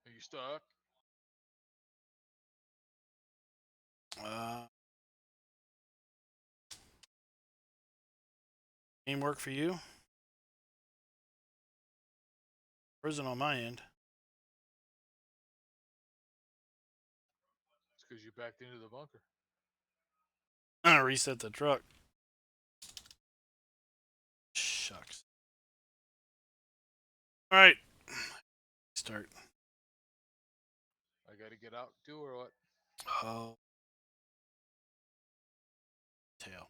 Are you stuck? Game work for you? Frozen on my end. It's because you backed into the bunker. I reset the truck. Shucks. All right. Start. I gotta get out too, or what? Oh. Tail.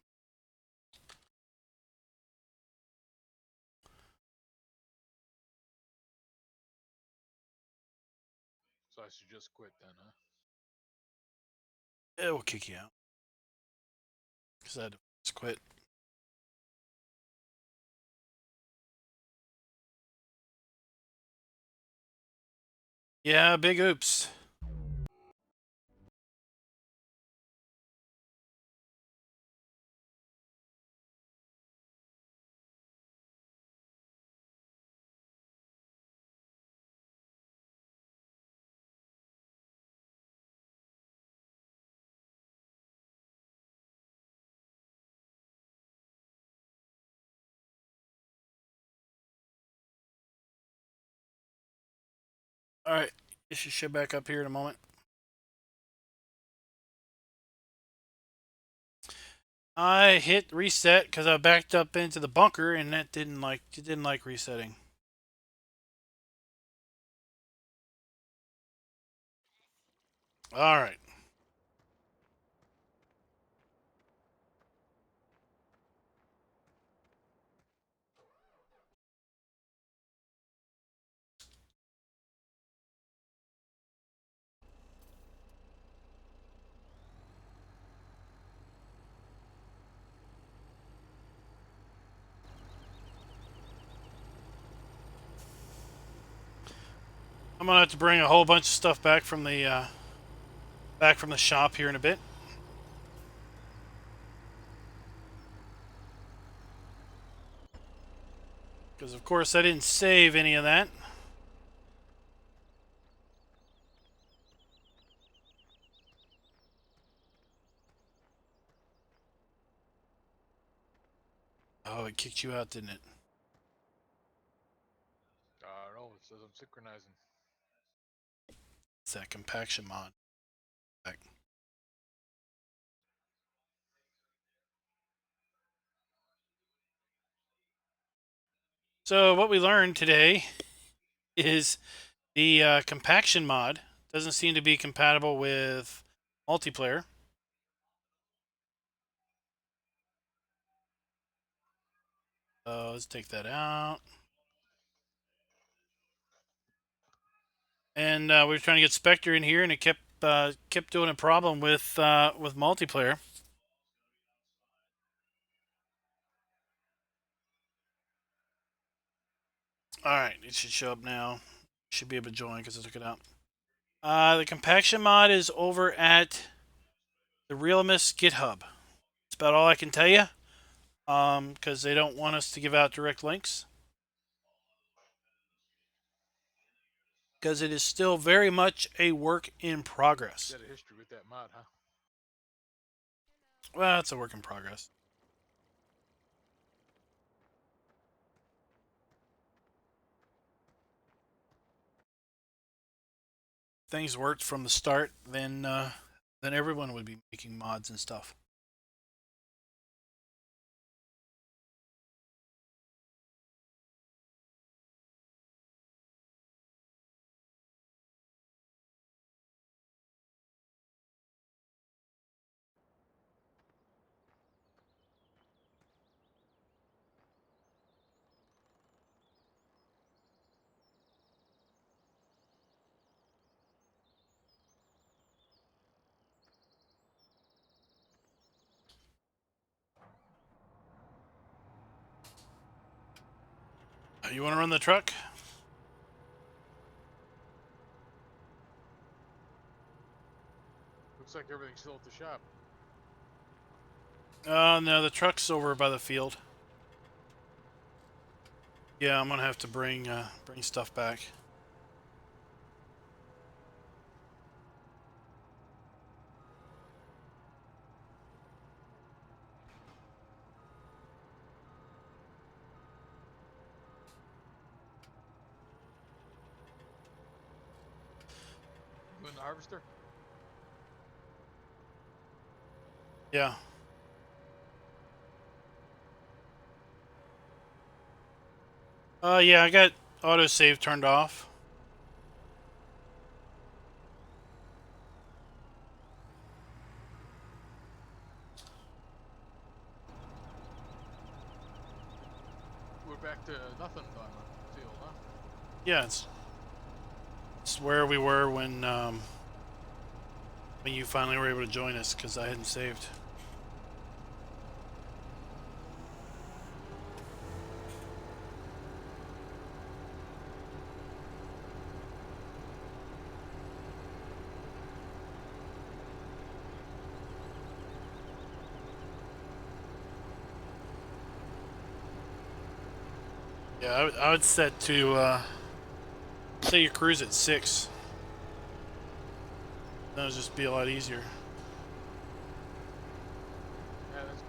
So I should just quit then, huh? It will kick you out. Because I had to just quit. Yeah, big oops. All right. Get your shit back up here in a moment. I hit reset because I backed up into the bunker and that didn't like resetting. All right. I'm gonna have to bring a whole bunch of stuff back from the shop here in a bit. Because of course I didn't save any of that. Oh, it kicked you out, didn't it? No, it says I'm synchronizing. It's that compaction mod. Back. So what we learned today is the compaction mod doesn't seem to be compatible with multiplayer. Let's take that out. And we were trying to get Spectre in here, and it kept doing a problem with multiplayer. All right, it should show up now. Should be able to join because I took it out. The compaction mod is over at the Realmus GitHub. That's about all I can tell you. Because they don't want us to give out direct links. Because it is still very much a work in progress. Got a history with that mod, huh? Well, it's a work in progress. Things worked from the start, then everyone would be making mods and stuff. You want to run the truck? Looks like everything's still at the shop. No, the truck's over by the field. Yeah, I'm gonna have to bring stuff back. You in the harvester? Yeah. Yeah, I got autosave turned off. We're back to nothing on the field, huh? Yeah, it's where we were when you finally were able to join us, because I hadn't saved. Yeah, I would set to set your cruise at 6. That would just be a lot easier. Yeah, that's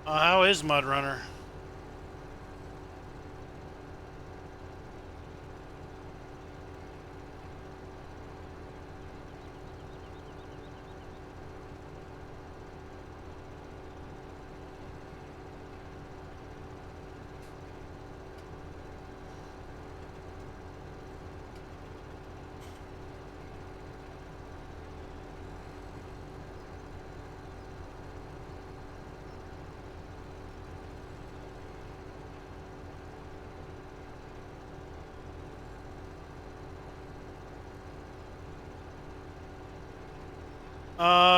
How is Mud Runner?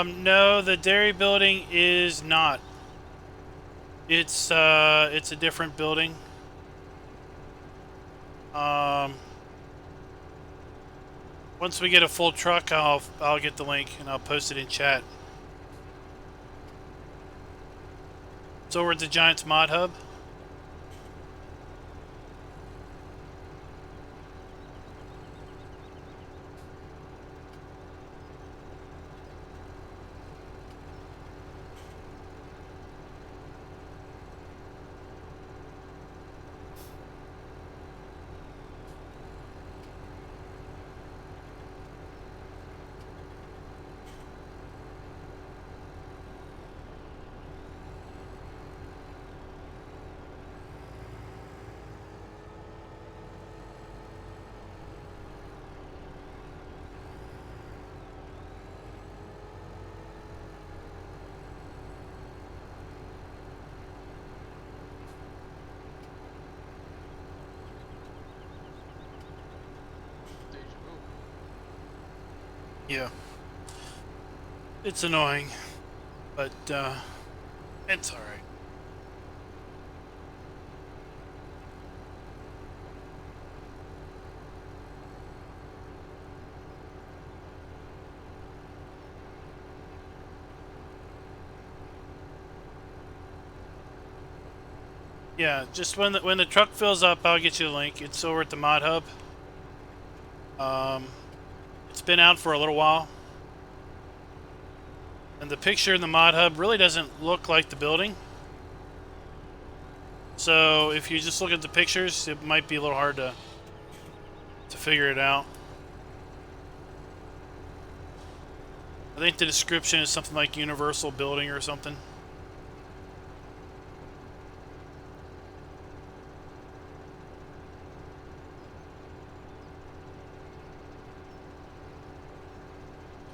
No, the dairy building is not. It's a different building. Once we get a full truck, I'll get the link and I'll post it in chat. It's over at the Giants Mod Hub. deja vu. Yeah. It's annoying, but it's alright. Yeah, just when the truck fills up, I'll get you the link. It's over at the Mod Hub. It's been out for a little while, and the picture in the Mod Hub really doesn't look like the building. So if you just look at the pictures, it might be a little hard to figure it out. I think the description is something like Universal Building or something.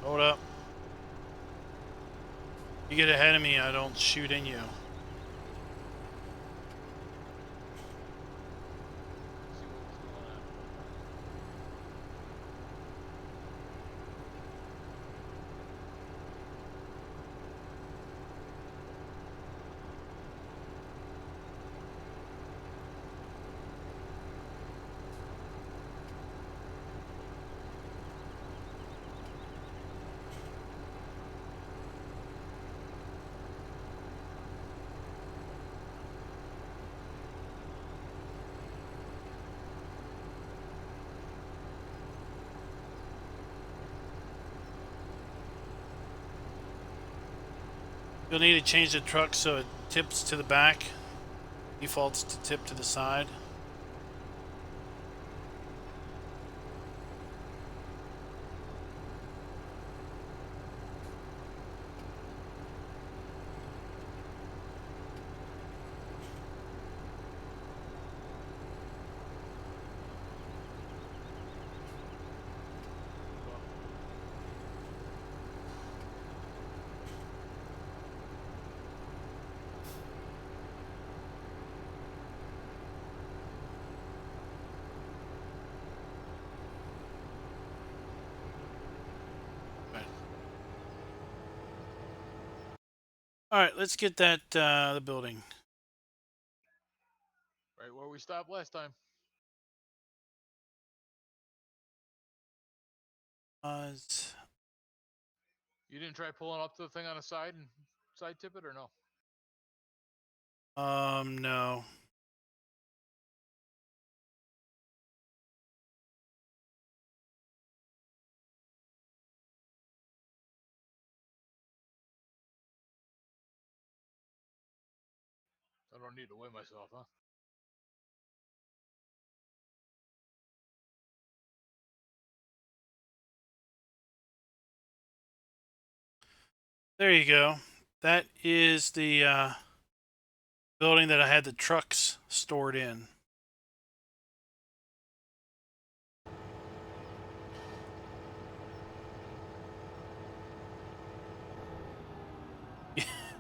Hold up. You get ahead of me, I don't shoot in you. See what was going on. You'll need to change the truck so it tips to the back. Defaults to tip to the side. All right, let's get that the building. Right where we stopped last time. You didn't try pulling up to the thing on the side and side tip it, or no? No. I don't need to weigh myself, huh? There you go. That is the building that I had the trucks stored in.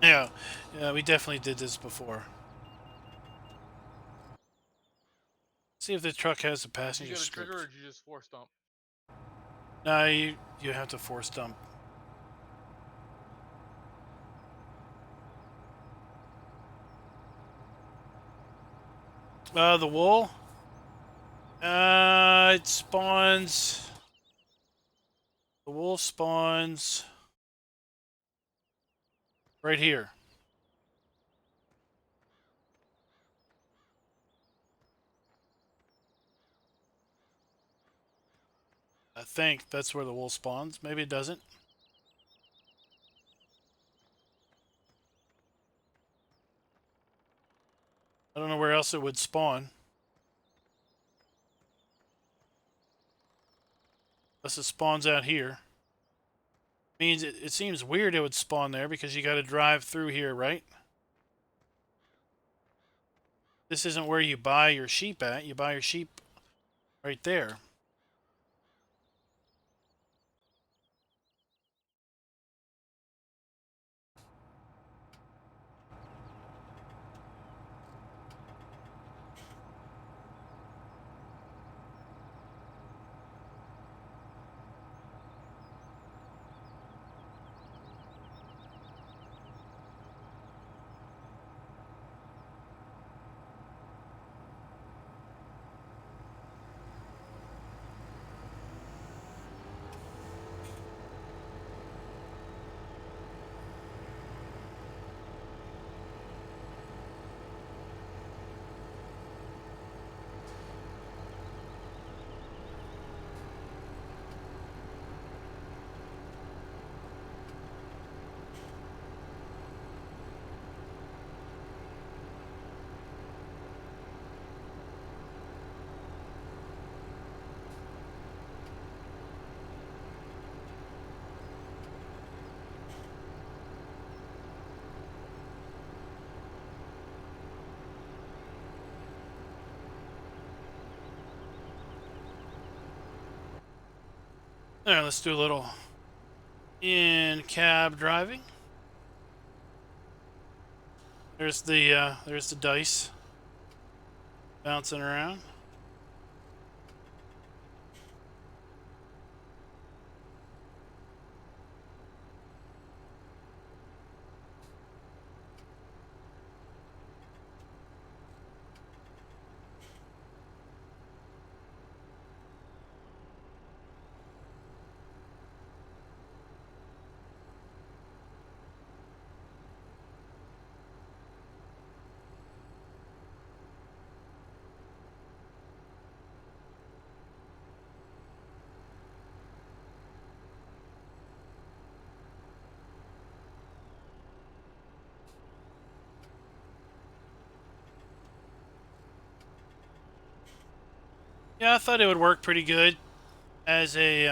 Yeah, we definitely did this before. See if the truck has a Did you passenger get a script. trigger, or did you just force dump? No, you have to force dump. The wool. It spawns. The wool spawns right here. I think that's where the wool spawns. Maybe it doesn't. I don't know where else it would spawn. Unless it spawns out here. Means it seems weird it would spawn there because you got to drive through here, right? This isn't where you buy your sheep at. You buy your sheep right there. All right, let's do a little in-cab driving. There's the dice bouncing around. Yeah, I thought it would work pretty good as a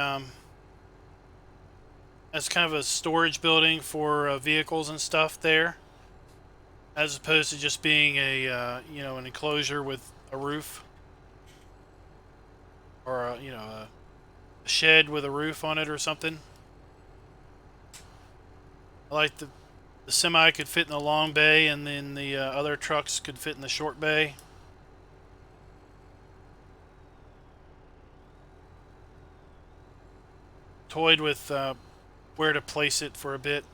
as kind of a storage building for vehicles and stuff there, as opposed to just being a an enclosure with a roof or a shed with a roof on it or something. I like the semi could fit in the long bay, and then the other trucks could fit in the short bay. Toyed with where to place it for a bit.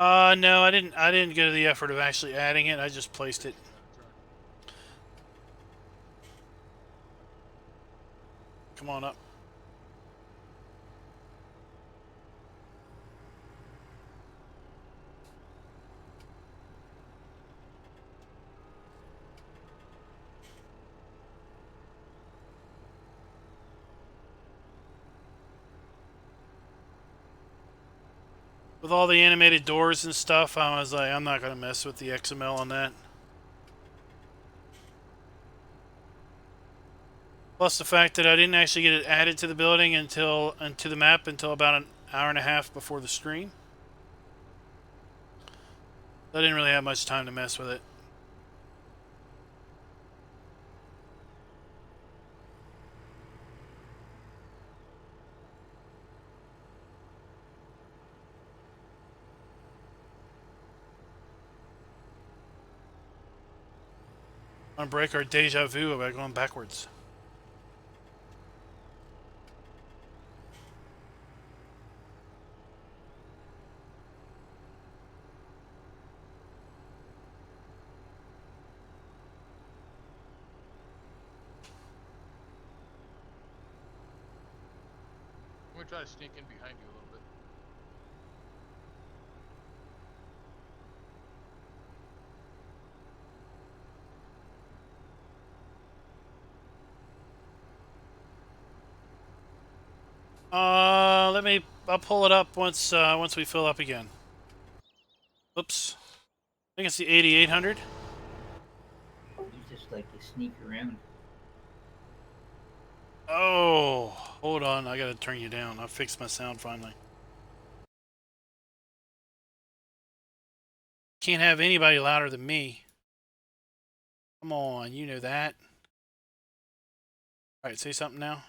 No, I didn't. I didn't go to the effort of actually adding it. I just placed it. Come on up. With all the animated doors and stuff, I was like, I'm not gonna mess with the XML on that. Plus the fact that I didn't actually get it added to the building until to the map until about an hour and a half before the stream. I didn't really have much time to mess with it. I'm gonna break our deja vu by going backwards. I'm gonna try to sneak in behind you a little bit. I'll pull it up once we fill up again. Oops. I think it's the 8800. You just like to sneak around. Oh, hold on. I gotta turn you down. I fixed my sound finally. Can't have anybody louder than me. Come on, you know that. Alright, say something now.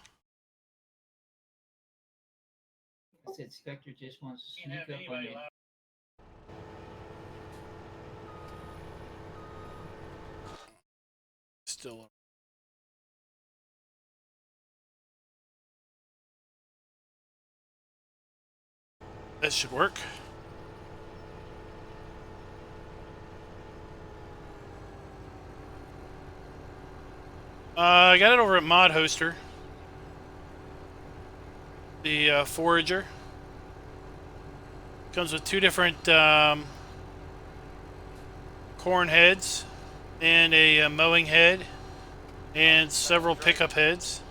I said Spectre just wants to sneak up on you. Still. That should work. I got it over at Mod Hoster. The Forager. Comes with two different corn heads and a mowing head and several pickup heads.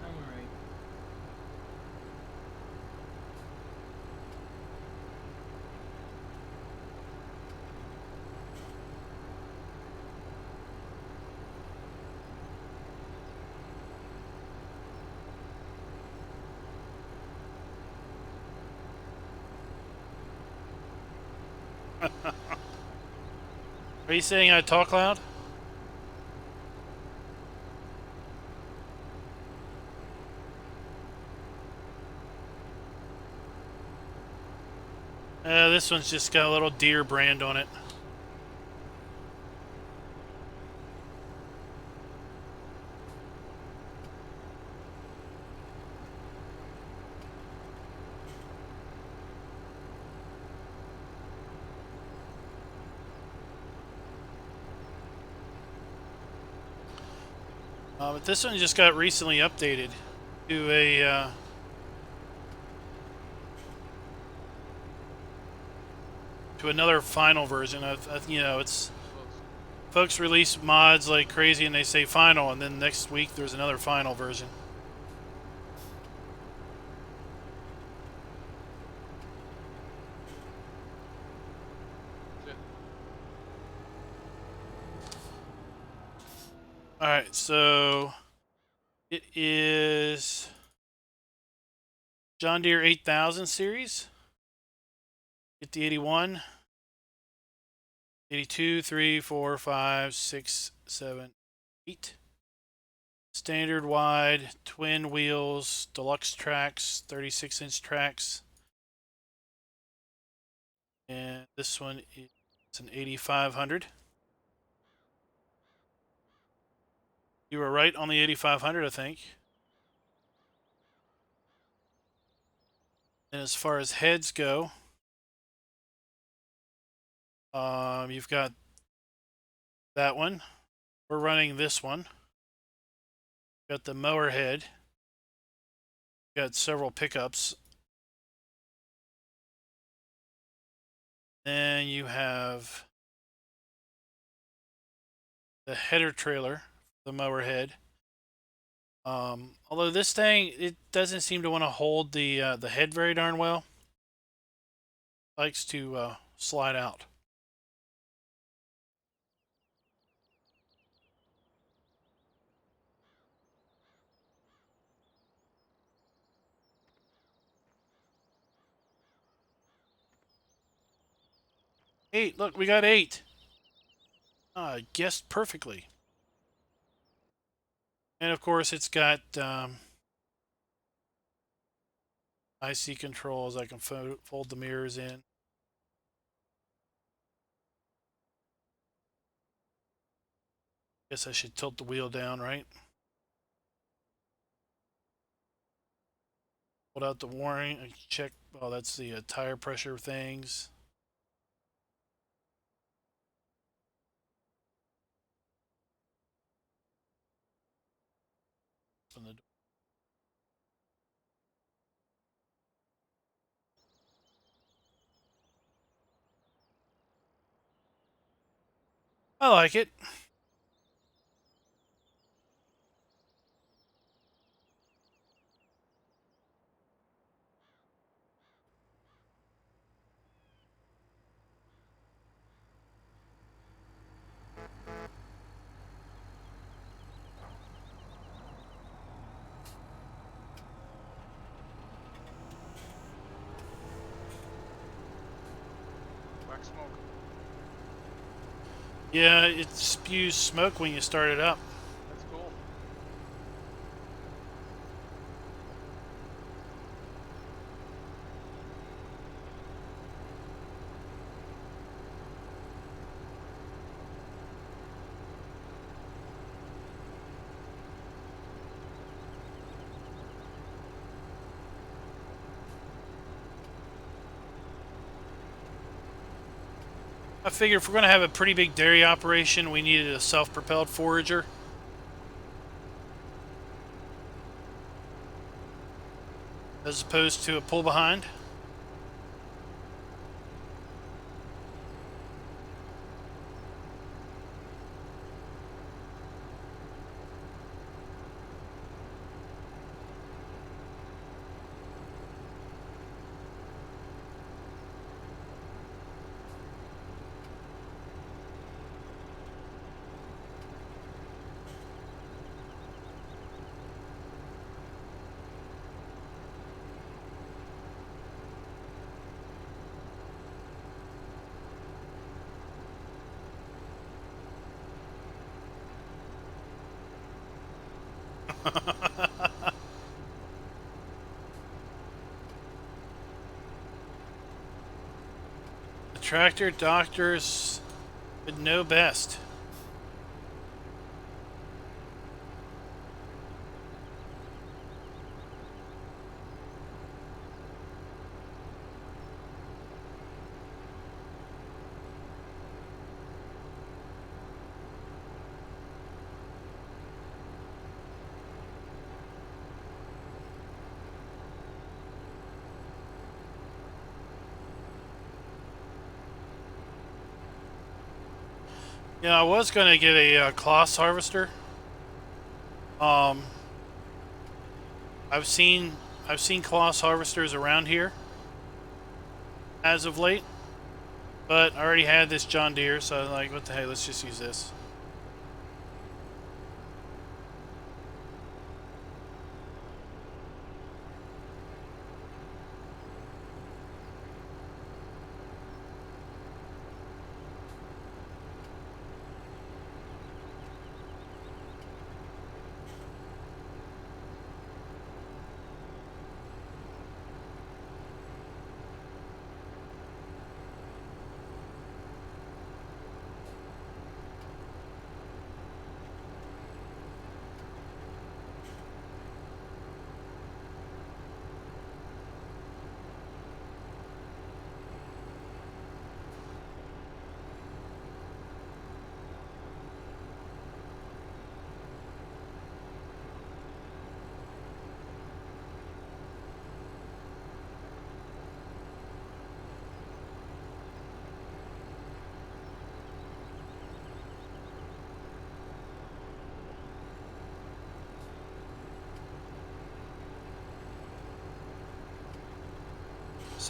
I'm alright. Are you saying I talk loud? This one's just got a little deer brand on it. But this one just got recently updated to a to another final version. You know, it's folks release mods like crazy and they say final, and then next week there's another final version. Alright, so it is John Deere 8000 series. Get the 81, 82, 3, 4, 5, 6, 7, 8. Standard wide, twin wheels, deluxe tracks, 36-inch tracks. And this one is an 8500. You were right on the 8500, I think. And as far as heads go, you've got that one. We're running this one. Got the mower head. Got several pickups. Then you have the header trailer, the mower head. Although this thing, it doesn't seem to want to hold the head very darn well. It likes to slide out. Eight. Look, we got 8. Guessed perfectly. And of course, it's got IC controls. I can fold the mirrors in. Guess I should tilt the wheel down, right? Pulled out the warning. Check. Oh, that's the tire pressure things. Open the door. I like it. Black smoke. Yeah, it spews smoke when you start it up. That's cool. I figured if we're going to have a pretty big dairy operation, we needed a self-propelled forager. As opposed to a pull-behind. The tractor doctors would know best. Yeah, I was going to get a cloth harvester. I've seen cloth harvesters around here as of late, but I already had this John Deere, so I was like, what the heck, let's just use this.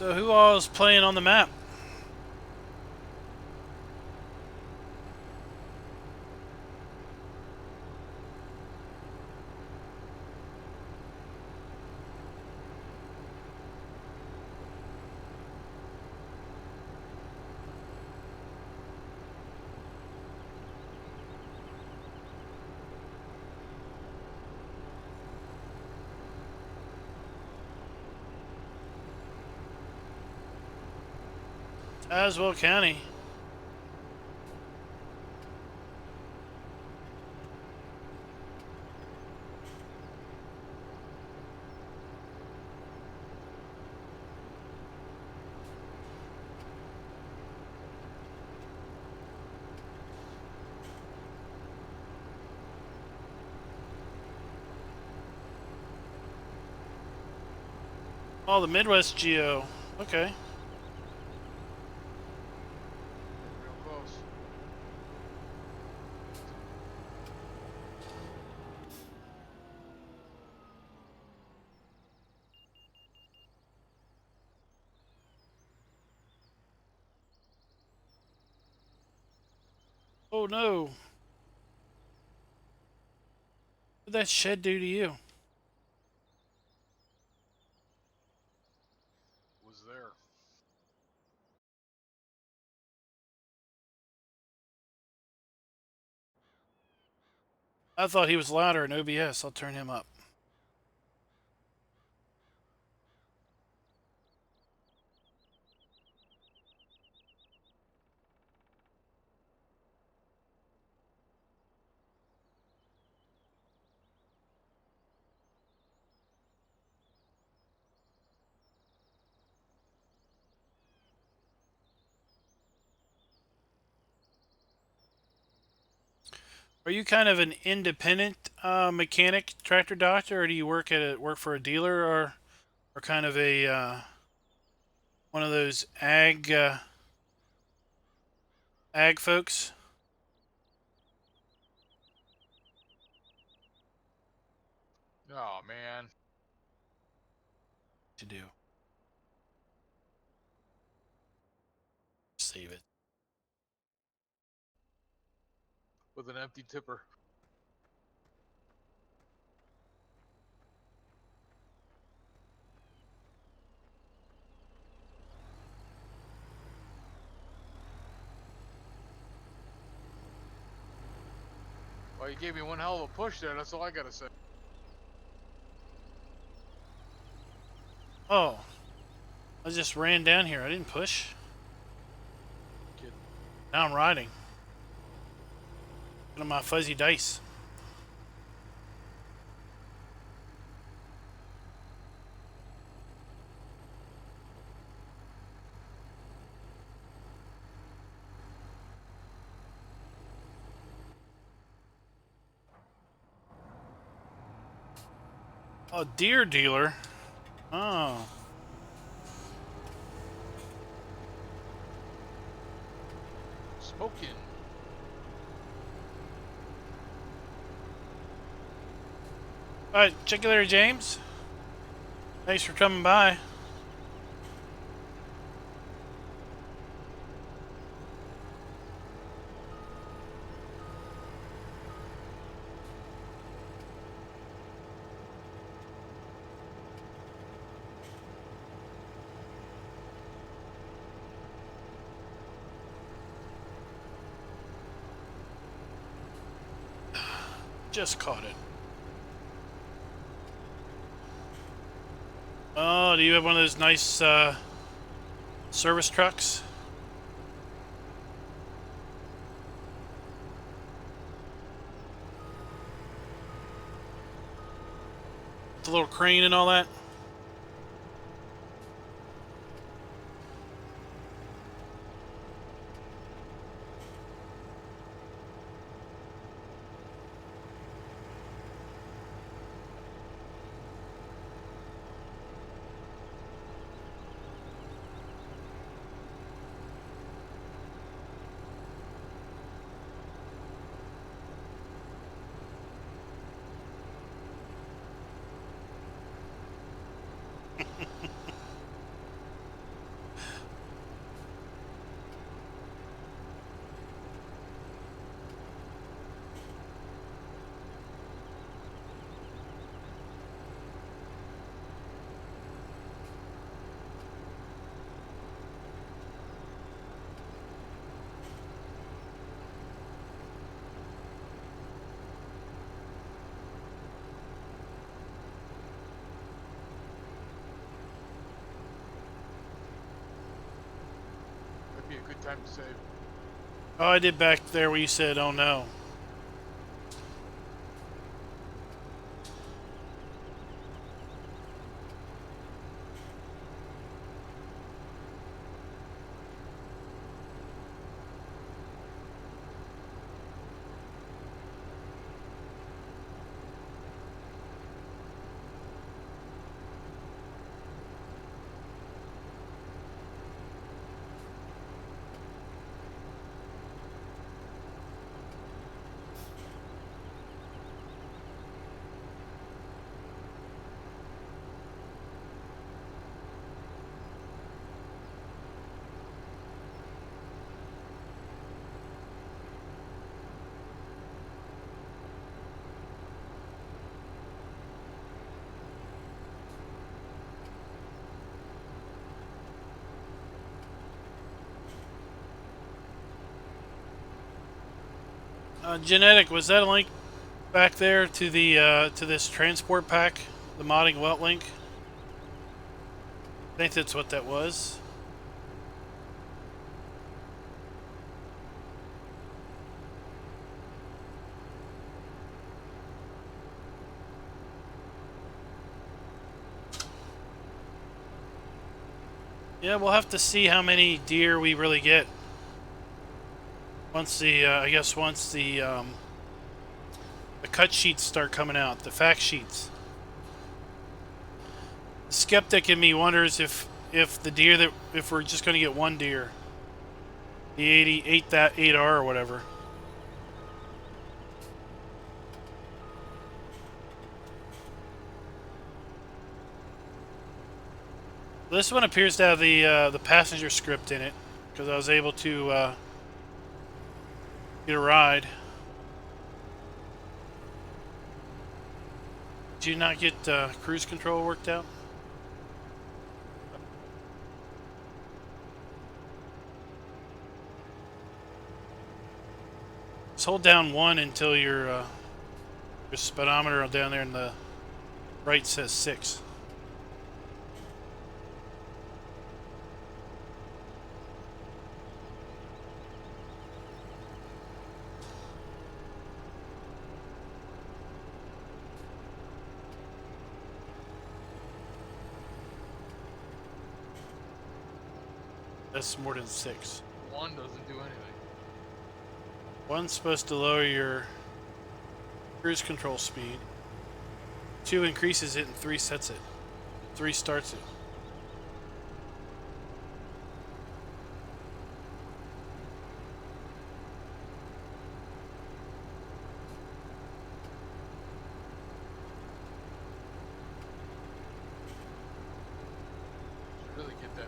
So who all is playing on the map? Tazewell County. Oh, the Midwest Geo. Okay. Real close. Oh no. What did that shed do to you? Was there. I thought he was louder in OBS. I'll turn him up. Are you kind of an independent mechanic, tractor doctor, or do you work for a dealer, or kind of a one of those ag folks? Oh man. To do. Save it. With an empty tipper. Well, you gave me one hell of a push there. That's all I gotta say. Oh, I just ran down here. I didn't push. Kidding. Now I'm riding. One of my fuzzy dice. A deer dealer. Oh. Smoking. All right, check you later, James. Thanks for coming by. Just caught it. Oh, do you have one of those nice service trucks? With the little crane and all that? a good time to save. Oh, I did back there where you said, "Oh no." Genetic, was that a link back there to the to this transport pack, the modding welt link? I think that's what that was. Yeah, we'll have to see how many deer we really get once the I guess once the cut sheets start coming out, the fact sheets. The skeptic in me wonders if the deer that if we're just going to get one deer, the 88 that 8R or whatever. This one appears to have the passenger script in it because I was able to get a ride. Did you not get cruise control worked out? Just hold down 1 until your speedometer down there in the right says 6. That's more than 6. 1 doesn't do anything. 1's supposed to lower your cruise control speed. 2 increases it and 3 sets it. 3 starts it. Should really get that.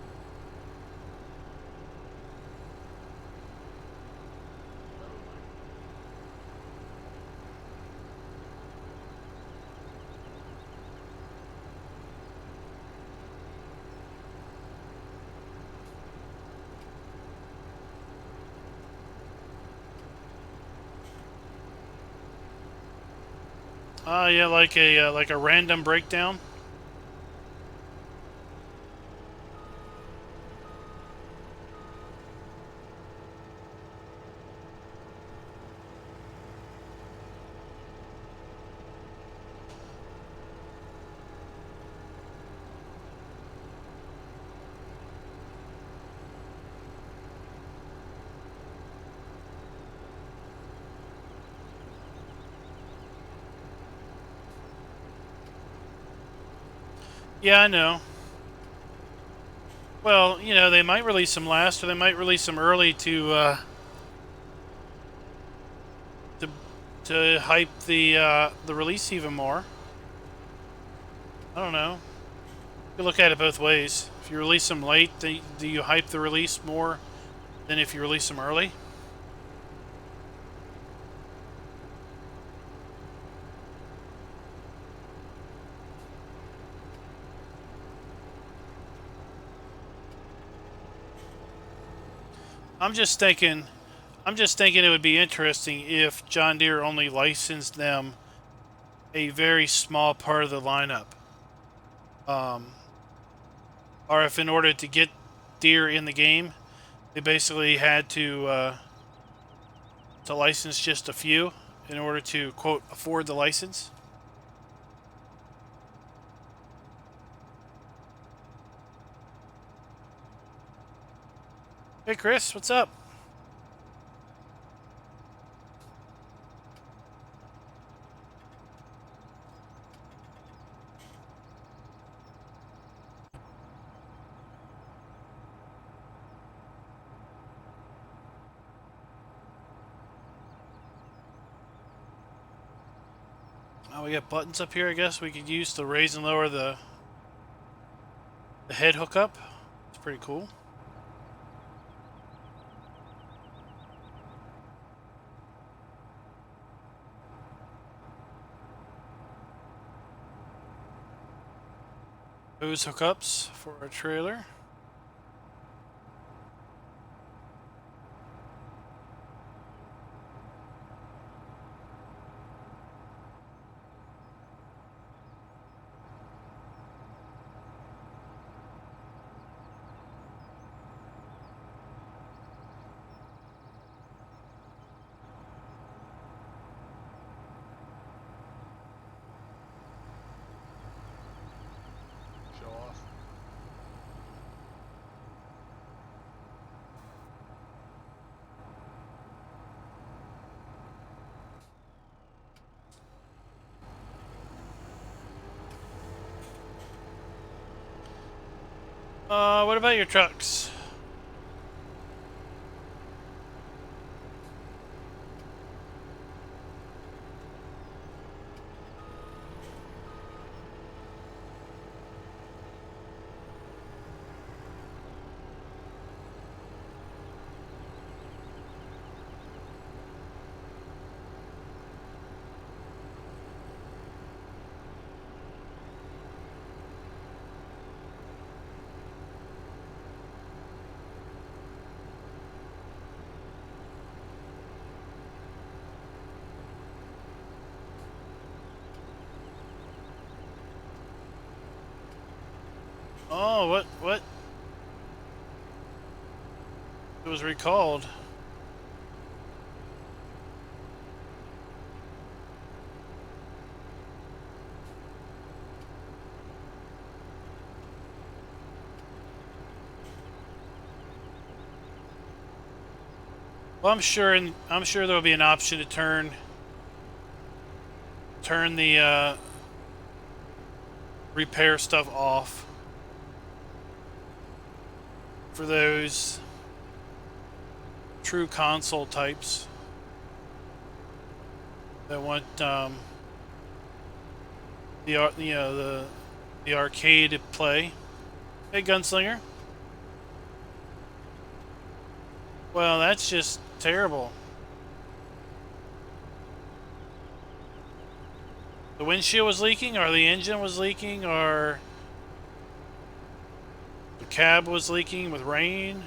Yeah, like a random breakdown. Yeah, I know. Well, you know, they might release them last, or they might release them early to hype the release even more. I don't know. You can look at it both ways. If you release them late, do you hype the release more than if you release them early? I'm just thinking it would be interesting if John Deere only licensed them a very small part of the lineup. Or if in order to get deer in the game, They basically had to license just a few in order to, quote, afford the license. Hey Chris, what's up? Oh, we got buttons up here. I guess we could use to raise and lower the head hookup. It's pretty cool. Hose hookups for our trailer. Show off. What about your trucks? Oh, what? It was recalled. Well, I'm sure there will be an option to turn the repair stuff off for those true console types that want the arcade play. Hey, Gunslinger. Well, that's just terrible. The windshield was leaking, or the engine was leaking, or the cab was leaking with rain.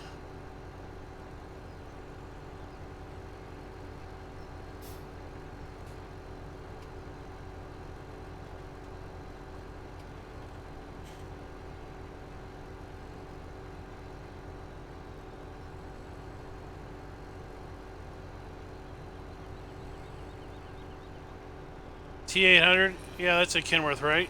T800, yeah, that's a Kenworth, right?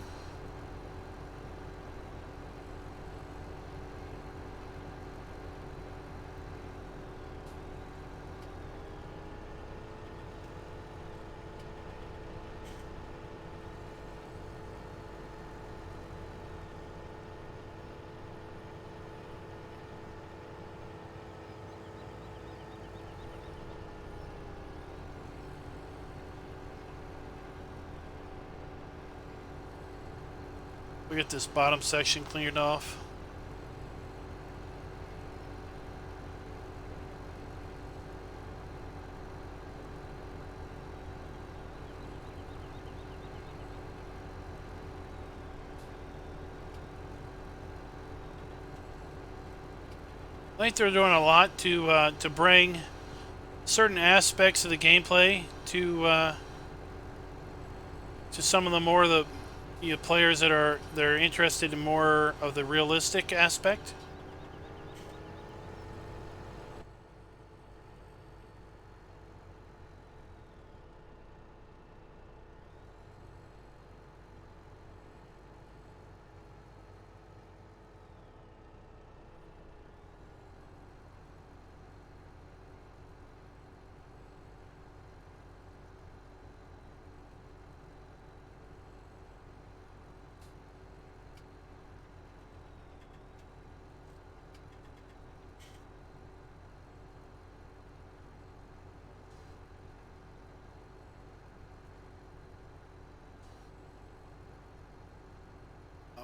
We get this bottom section cleared off. I think they're doing a lot to bring certain aspects of the gameplay to some of the more of the players that are interested in more of the realistic aspect.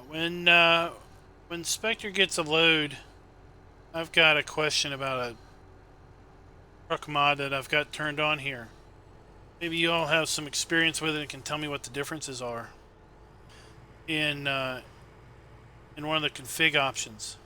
When Spectre gets a load, I've got a question about a truck mod that I've got turned on here. Maybe you all have some experience with it and can tell me what the differences are in one of the config options.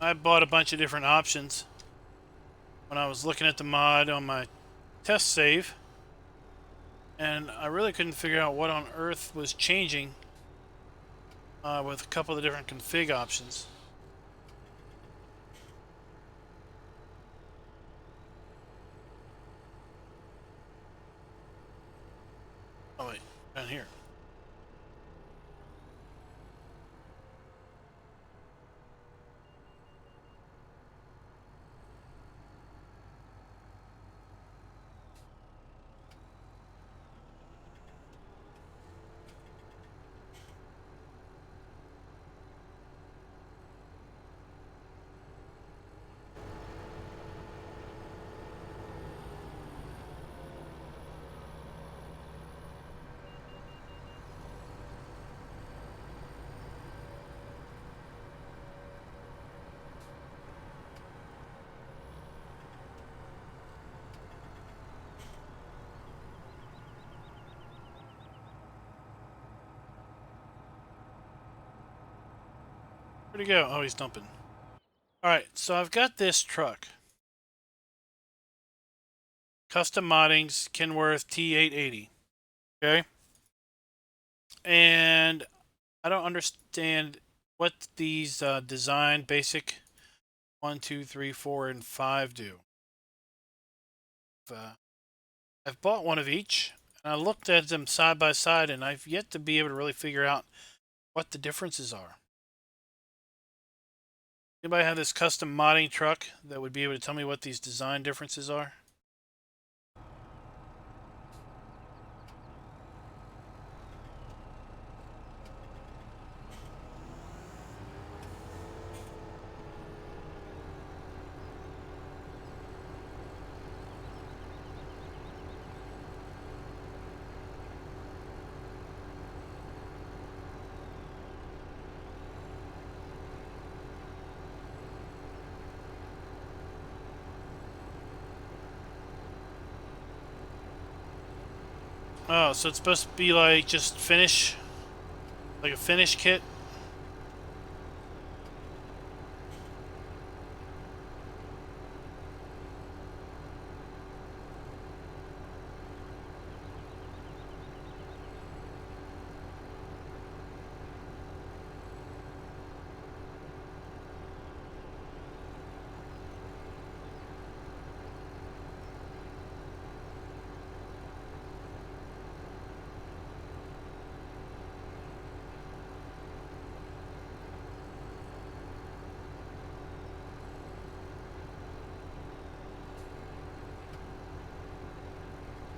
I bought a bunch of different options when I was looking at the mod on my test save, and I really couldn't figure out what on earth was changing with a couple of the different config options. Oh wait, down here. Where'd he go? Oh, he's dumping. Alright, so I've got this truck. Custom Moddings Kenworth T880. Okay? And I don't understand what these design basic 1, 2, 3, 4, and 5 do. I've bought one of each, and I looked at them side by side, and I've yet to be able to really figure out what the differences are. Anybody have this custom modding truck that would be able to tell me what these design differences are? Oh, so it's supposed to be like just finish, like a finish kit?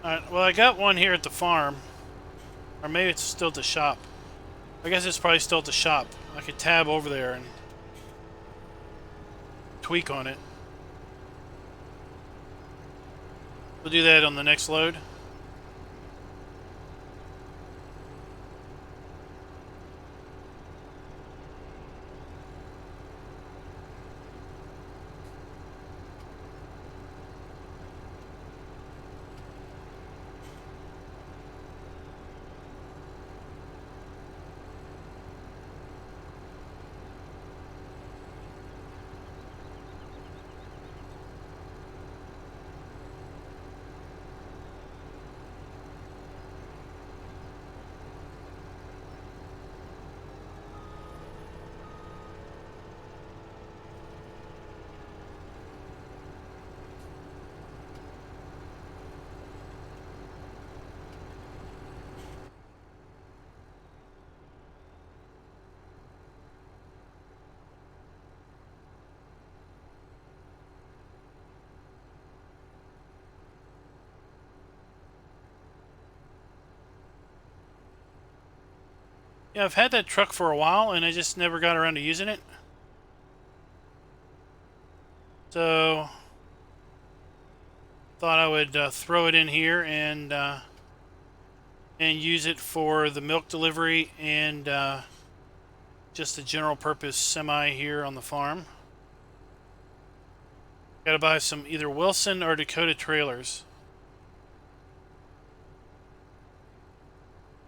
Alright, well I got one here at the farm. Or maybe it's still at the shop. I guess it's probably still at the shop. I could tab over there and tweak on it. We'll do that on the next load. Yeah, I've had that truck for a while, and I just never got around to using it. So, thought I would throw it in here and use it for the milk delivery and just a general purpose semi here on the farm. Gotta buy some either Wilson or Dakota trailers.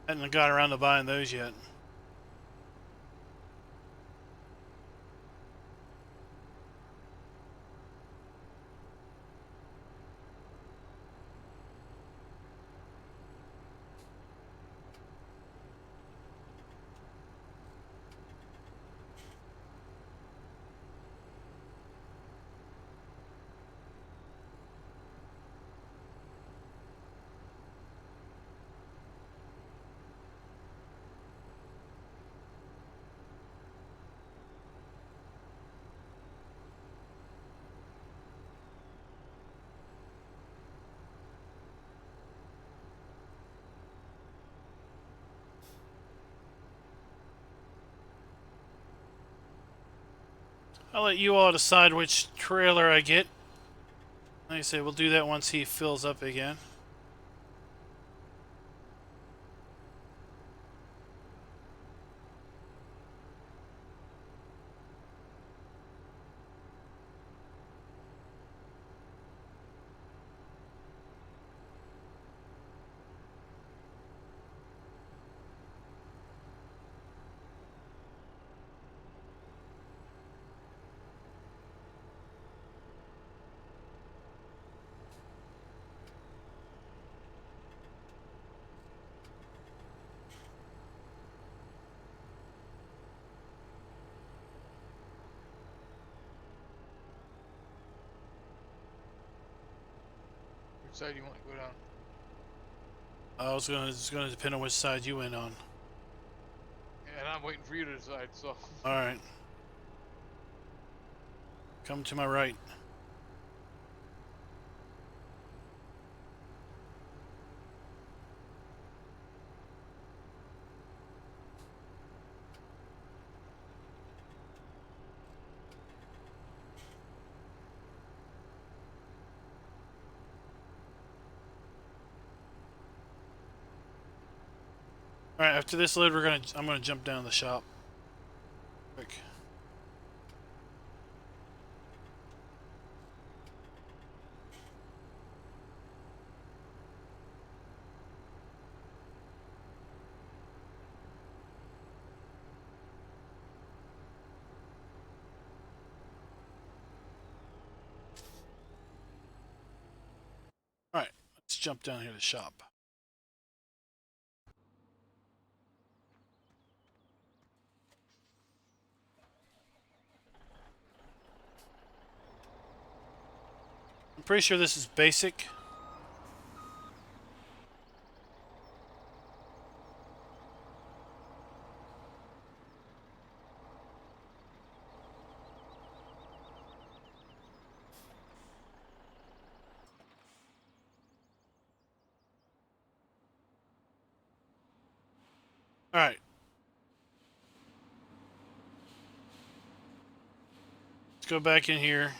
Hadn't got around to buying those yet. I'll let you all decide which trailer I get. Like I say, we'll do that once he fills up again. Which side do you want to go down? It's gonna depend on which side you went on. And I'm waiting for you to decide, so. Alright. Come to my right. Alright, after this load I'm gonna jump down to the shop. Quick. Alright, let's jump down here to the shop. I'm pretty sure this is basic. Alright. Let's go back in here.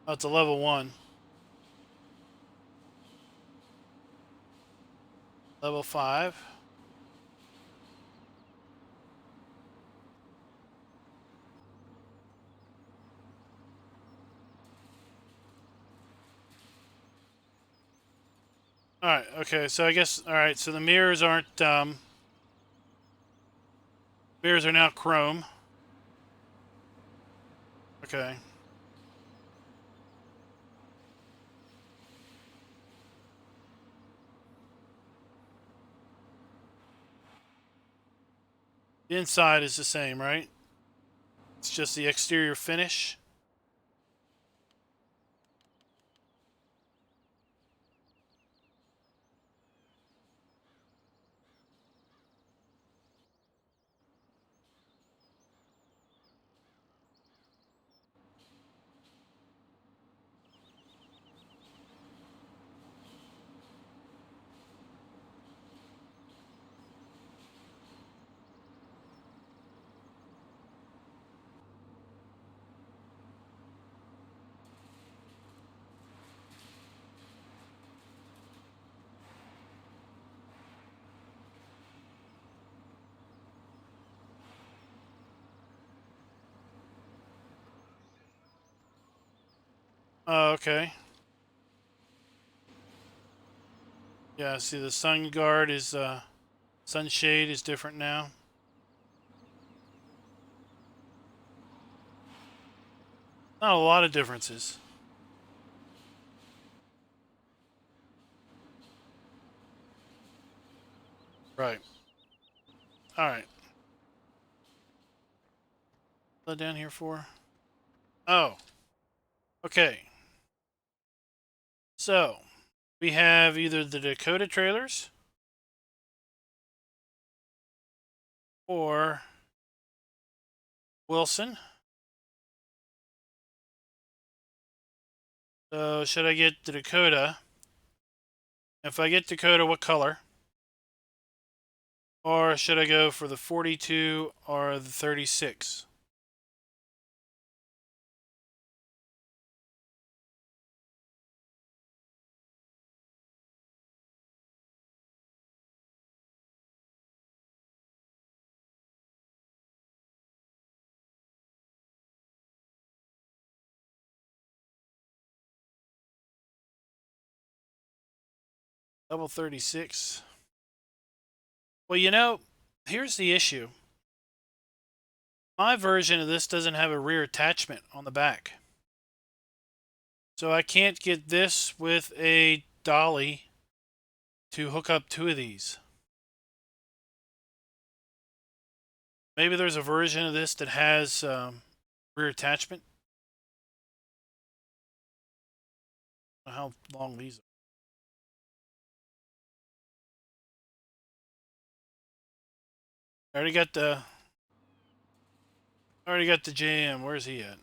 Oh, it's a level 1. Level 5. Alright, okay, so I guess, alright, so the mirrors aren't, mirrors are now chrome. Okay. The inside is the same, right? It's just the exterior finish. Oh, okay. Yeah, see the sun guard is, sunshade is different now. Not a lot of differences. Right. Alright. What's that down here for? Oh. Okay. So, we have either the Dakota trailers or Wilson. So, should I get the Dakota? If I get Dakota, what color? Or should I go for the 42 or the 36? Double 36. Well, you know, here's the issue. My version of this doesn't have a rear attachment on the back. So I can't get this with a dolly to hook up two of these. Maybe there's a version of this that has rear attachment. I don't know how long these are. I already got the JM. Where's he at?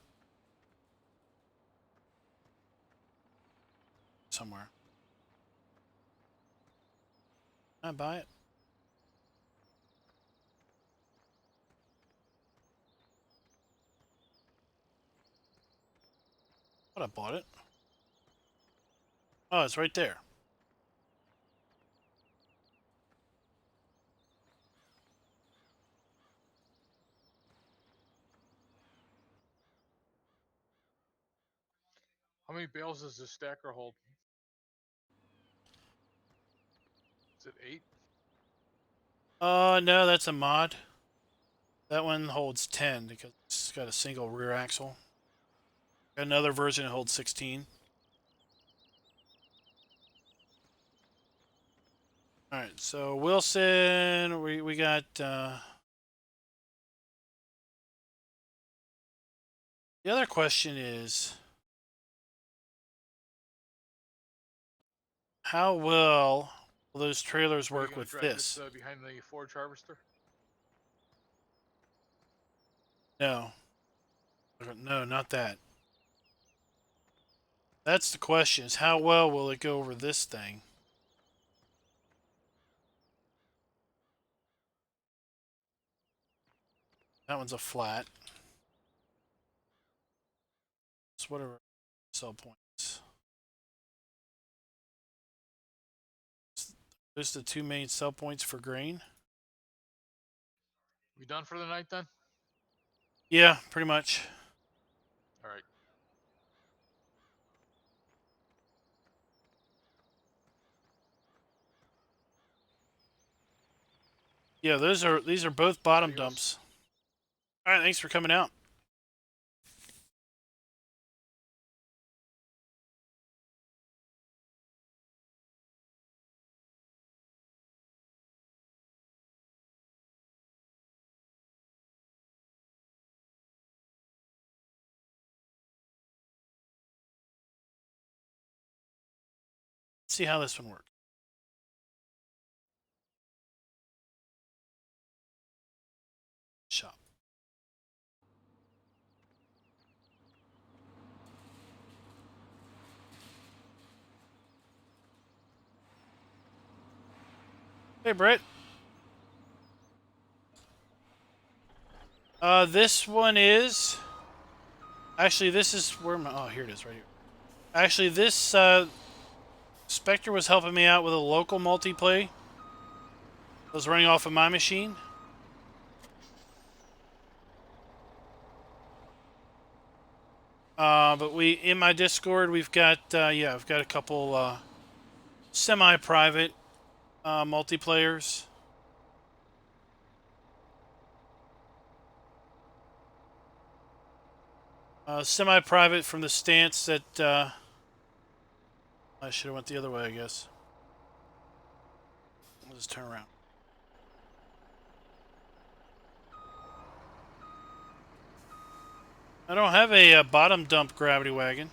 Somewhere. Can I buy it? What, I bought it? Oh, it's right there. How many bales does this stacker hold? Is it 8? No, that's a mod. That one holds 10 because it's got a single rear axle. Got another version that holds 16. Alright, so Wilson, we got the other question is, how well will those trailers Are you work gonna with drive this? behind the forage harvester? No. No, not that. That's the question, is how well will it go over this thing? That one's a flat. So whatever sell points. There's the two main sell points for grain. We done for the night then? Yeah, pretty much. All right. Yeah, these are both bottom Adios. dumps. All right, thanks for coming out. Let's see how this one works. Shop. Hey, Brett. This one is... Actually, this is where my... Oh, here it is, right here. Actually, this, Spectre was helping me out with a local multiplay. I was running off of my machine. But in my Discord, we've got, yeah, I've got a couple semi-private multiplayers. Semi-private from the stance that I should have went the other way, I guess. I'll just turn around. I don't have a bottom dump gravity wagon.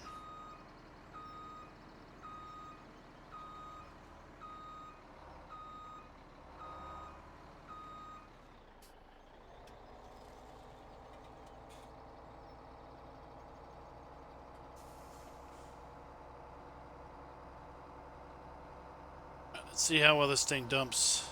Let's see how well this thing dumps.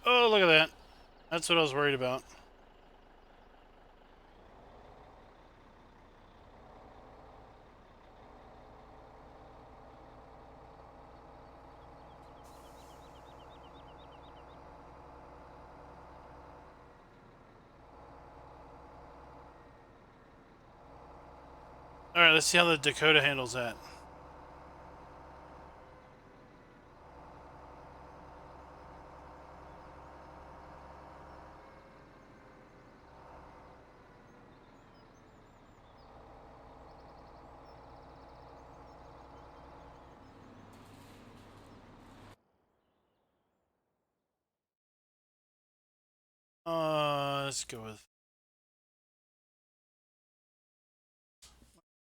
Oh, look at that. That's what I was worried about. Alright, let's see how the Dakota handles that. Let's go with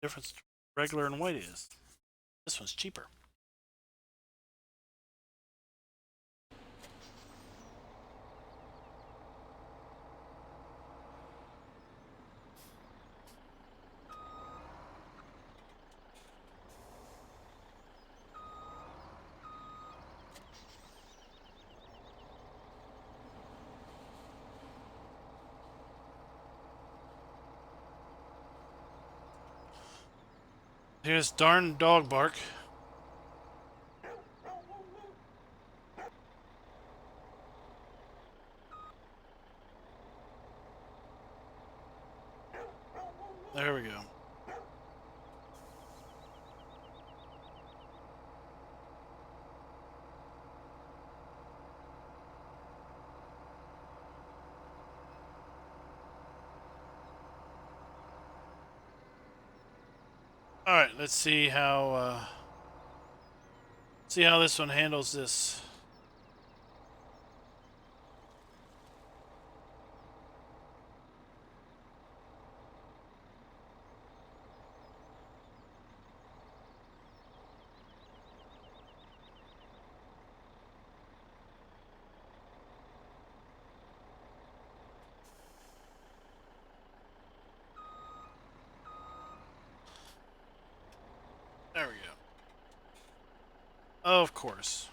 difference regular and white is. This one's cheaper. Here's darn dog bark. There we go. All right, let's see how this one handles this. There we go. Of course.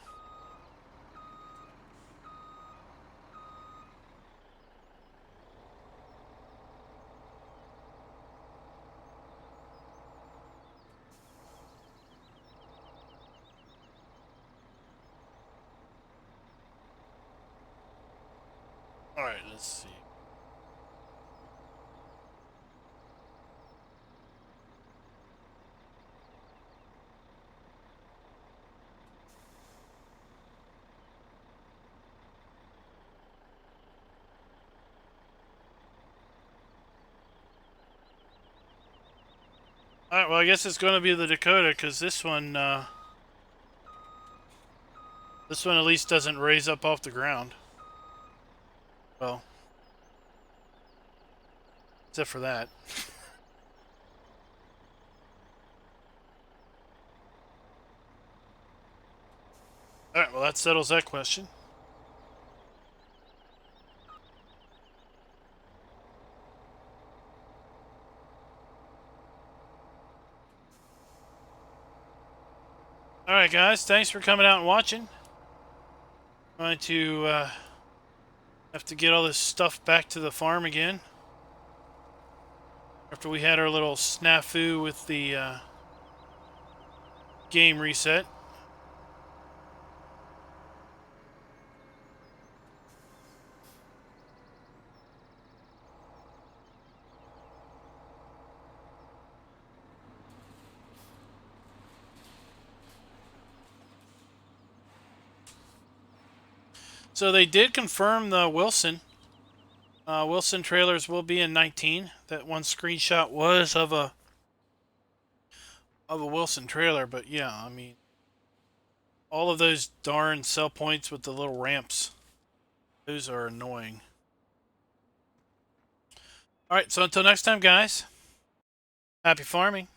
All right, let's see. All right, well, I guess it's going to be the Dakota because this one at least doesn't raise up off the ground. Well, except for that. All right, well, that settles that question. All Alright guys, thanks for coming out and watching. Going to have to get all this stuff back to the farm again. After we had our little snafu with the game reset. So they did confirm the Wilson. Wilson trailers will be in 19. That one screenshot was of a Wilson trailer, but yeah, I mean, all of those darn sell points with the little ramps, those are annoying. All right, so until next time, guys, happy farming.